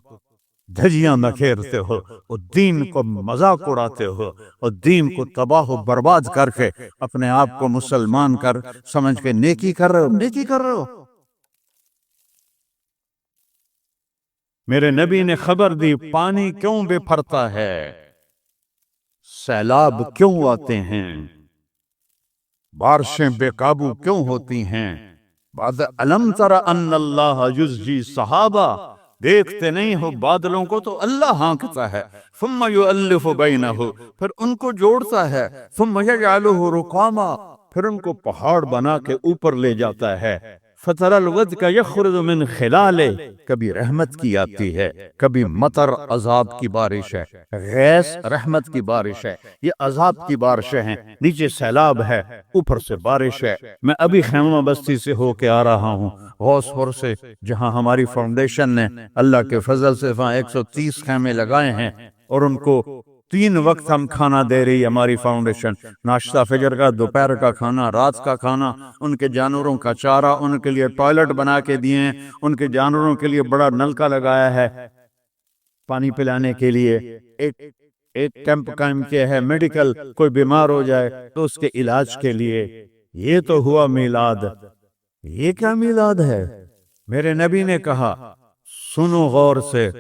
دھجیاں بکھیرتے ہو، اور دین کو مذاق اڑاتے ہو، اور دین کو تباہ و برباد کر کے اپنے آپ کو مسلمان کر سمجھ کے نیکی کر رہے ہو؟ نیکی کر رہے ہو۔ میرے نبی نے خبر دی، پانی کیوں بے پھرتا ہے، سیلاب کیوں آتے ہیں، بارشیں بے قابو کیوں ہوتی ہیں۔ بعد الم تر ان اللہ یزجی صحابہ، دیکھتے نہیں ہو بادلوں کو تو اللہ ہانکتا ہے، ثم یؤلف بینہ، پھر ان کو جوڑتا ہے، ثم یجعلہ رقاما، پھر ان کو پہاڑ بنا کے اوپر لے جاتا ہے۔ فَتَرَى الْوَدْقَ يَخْرُجُ مِنْ خِلَالِهِ، کبھی رحمت کی آتی ہے، کبھی مطر عذاب کی بارش ہے، غیث رحمت کی بارش ہے، یہ عذاب کی بارشیں ہیں، نیچے سیلاب ہے، اوپر سے بارش ہے۔ میں ابھی خیمہ بستی سے ہو کے آ رہا ہوں، غوث پور سے، جہاں ہماری فاؤنڈیشن نے اللہ کے فضل سے وہاں 130 خیمے لگائے ہیں، اور ان کو 3 وقت ہم کھانا دے رہی ہماری فاؤنڈیشن، ناشتہ فجر کا، دوپہر کا کھانا، رات کا کھانا، ان کے جانوروں کا چارہ، ان کے لیے ٹوائلٹ بنا کے دیے ہیں، ان کے جانوروں کے لیے بڑا نلکا لگایا ہے پانی پلانے کے لیے، ایک کیمپ قائم کیا ہے میڈیکل، کوئی بیمار ہو جائے تو اس کے علاج کے لیے۔ یہ تو ہوا میلاد۔ یہ کیا میلاد ہے؟ میرے نبی نے کہا، سنو غور سے،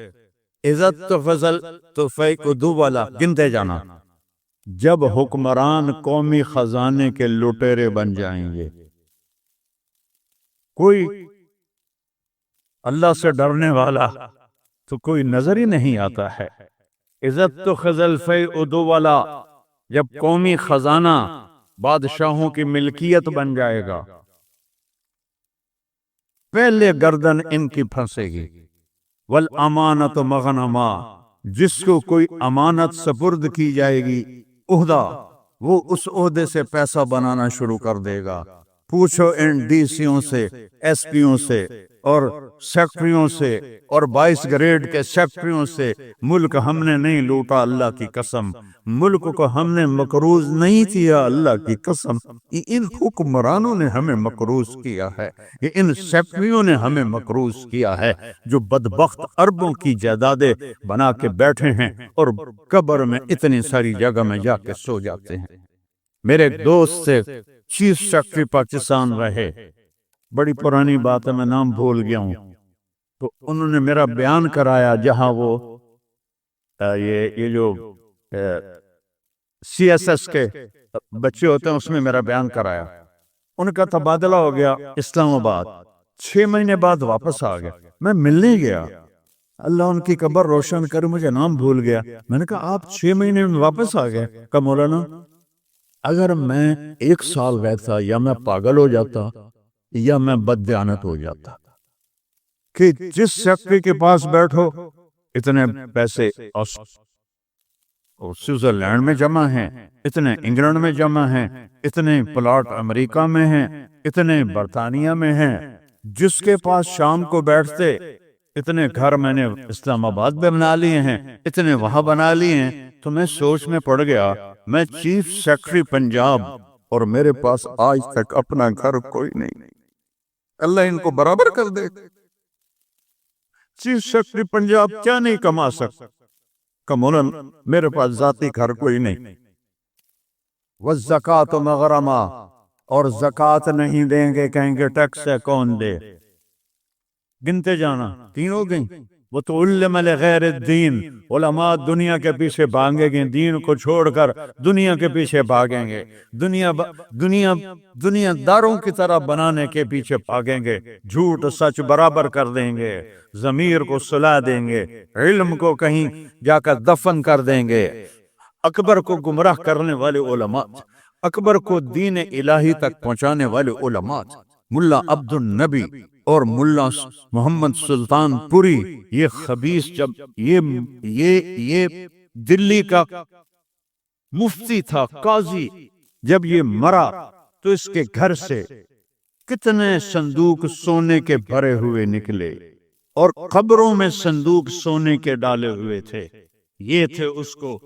عزت تو فضل تو فیق دو والا، گنتے جانا، جب حکمران قومی خزانے کے لٹیرے بن جائیں گے، کوئی اللہ سے ڈرنے والا تو کوئی نظر ہی نہیں آتا ہے۔ عزت تو فضل فیق دو والا، جب قومی خزانہ بادشاہوں کی ملکیت بن جائے گا، پہلے گردن ان کی پھنسے گی۔ والامانت مغنما، جس کو کوئی امانت سپرد کی جائے گی عہدہ، وہ اس عہدے سے پیسہ بنانا شروع کر دے گا۔ پوچھو ان ڈی سیوں سے، ایس پیوں سے، اور سیکٹریوں سے، اور 22 گریڈ کے سیکٹریوں سے، ملک ہم نے نہیں لوٹا، اللہ کی قسم، ملک کو ہم نے مقروض نہیں کیا، اللہ کی قسم، ان حکمرانوں نے ہمیں مقروض کیا ہے، یہ ان سیکٹریوں نے ہمیں مقروض کیا ہے، جو بدبخت اربوں کی جائیدادیں بنا کے بیٹھے ہیں اور قبر میں اتنی ساری جگہ میں جا کے سو جاتے ہیں۔ میرے ایک دوست سے چیف سیکرٹری پاکستان رہے، بڑی پرانی بات ہے، میں نام بھول گیا ہوں، تو انہوں نے میرا بیان کرایا، جہاں وہ یہ جو سی ایس ایس کے بچے ہوتے ہیں اس میں میرا بیان کرایا۔ ان کا تبادلہ ہو گیا اسلام آباد، 6 مہینے بعد واپس آ گیا، میں ملنے گیا، اللہ ان کی قبر روشن کر، مجھے نام بھول گیا۔ میں نے کہا آپ 6 مہینے میں واپس آ گئے؟ کہا مولانا اگر میں 1 سال رہتا یا میں پاگل ہو جاتا یا میں بددیانت ہو جاتا، کہ جس سیکٹری کے پاس بیٹھو اتنے پیسے سوئٹزرلینڈ میں جمع ہیں، اتنے انگلینڈ میں جمع ہیں، اتنے پلاٹ امریکہ میں ہیں، اتنے برطانیہ میں ہیں، جس کے پاس شام کو بیٹھتے اتنے گھر میں نے اسلام آباد میں بنا لیے ہیں، اتنے وہاں بنا لیے ہیں۔ تو میں سوچ میں پڑ گیا، میں چیف سیکرٹری پنجاب اور میرے پاس آج تک اپنا گھر کوئی نہیں، اللہ ان کو برابر کر دے۔ چیف سیکرٹری پنجاب کیا نہیں کما سکتا؟ کہ مولانا میرے پاس ذاتی گھر کوئی نہیں۔ والزکاۃ مغرمہ، اور زکوٰۃ نہیں دیں گے، کہیں گے ٹیکس ہے کون دے؟ گنتے جانا، 3 ہو گئیں۔ وَتُعَلِّمَ لِغَيْرِ الدِّينِ، علماء دنیا کے پیچھے بھاگیں گے، دین کو چھوڑ کر دنیا کے پیچھے بھاگیں گے، دنیا داروں کی طرح بنانے کے پیچھے بھاگیں گے، جھوٹ سچ برابر کر دیں گے، ضمیر کو سلا دیں گے، علم کو کہیں جا کر دفن کر دیں گے۔ اکبر کو گمراہ کرنے والے علماء، اکبر کو دین الہی تک پہنچانے والے علماء، ملا عبد النبی اور ملا محمد سلطان پوری، یہ خبیث جب یہ دلی کا مفتی تھا، قاضی، جب یہ مرا تو اس کے گھر سے کتنے صندوق سونے کے بھرے ہوئے نکلے، اور قبروں میں صندوق سونے کے ڈالے ہوئے تھے۔ یہ تھے اس کو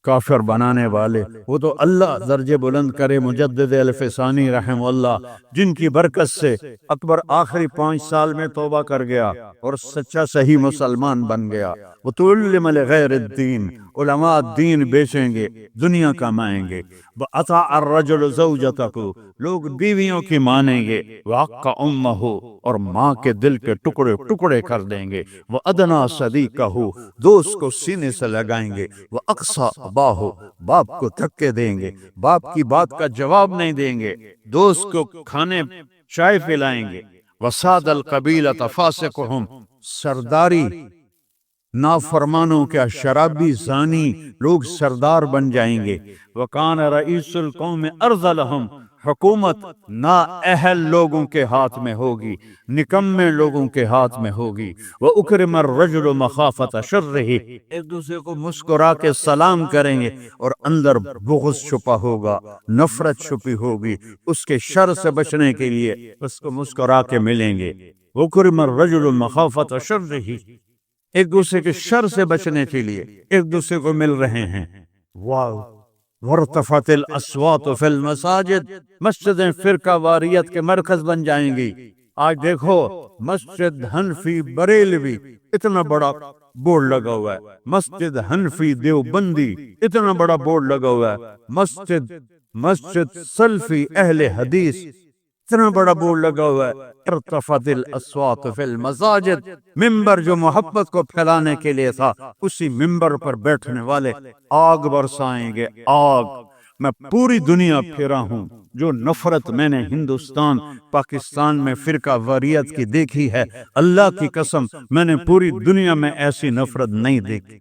کافر بنانے والے۔ وہ تو اللہ درجے بلند کرے مجدد الف ثانی رحمہ اللہ، جن کی برکت سے اکبر آخری 5 سال میں توبہ کر گیا اور سچا صحیح مسلمان بن گیا۔ وَتُعَلِّمَ لِغَيْرِ الدِّينِ، علماء دین بیچیں گے، دنیا کمائیں گے۔ وَأَطَاعَ الرَّجُلُ زَوْجَتَهُ، لوگ بیویوں کی مانیں گے۔ وَعَقَّ أُمَّهُ، اور ماں کے دل کے ٹکڑے ٹکڑے کر دیں گے۔ وَأَدْنَىٰ صَدِيقَهُ، دوست کو سینے سے لگائیں گے۔ وَأَقْصَىٰ أَبَاهُ، باپ کو دھکے دیں گے، باپ کی بات کا جواب نہیں دیں گے، دوست کو کھانے چائے پلائیں گے۔ وَسَادَ الْقَبِيلَةَ فَاسِقُهُمْ، سرداری نافرمانوں کا شرابی زانی لوگ سردار بن جائیں گے۔ وَكَانَ رَئِيسُ الْقَوْمِ أَرْذَلَهُمْ، حکومت نااہل لوگوں کے ہاتھ میں ہوگی، نکمے لوگوں کے ہاتھ میں ہوگی۔ وَأُكْرِمَ الرَّجُلُ مَخَافَةَ شَرِّهِ، ایک دوسرے کو مسکرا کے سلام کریں گے، اور اندر بغض چھپا ہوگا، نفرت چھپی ہوگی، اس کے شر سے بچنے کے لیے اس کو مسکرا کے ملیں گے۔ وَأُكْرِمَ الرَّجُلُ مَخَافَةَ شَرِّهِ، ایک دوسرے کے شر سے بچنے کے لیے ایک دوسرے کو مل رہے ہیں۔ واو! وَارْتَفَعَتِ الْأَصْوَاتُ فِي الْمَسَاجِدِ، مسجدیں فرقہ واریت کے مرکز بن جائیں گی۔ آج دیکھو مسجد حنفی بریلوی اتنا بڑا بورڈ لگا ہوا ہے، مسجد حنفی دیوبندی اتنا بڑا بورڈ لگا ہوا ہے، مسجد سلفی اہل حدیث اتنا بڑا بورڈ لگا ہوا ہے۔ ارتفعت الاصوات فی المساجد، ممبر جو محبت کو پھیلانے کے لیے تھا، اسی ممبر پر بیٹھنے والے آگ برسائیں گے، آگ۔ میں پوری دنیا پھرا ہوں، جو نفرت میں نے ہندوستان پاکستان میں فرقہ واریت کی دیکھی ہے، اللہ کی قسم میں نے پوری دنیا میں ایسی نفرت نہیں دیکھی۔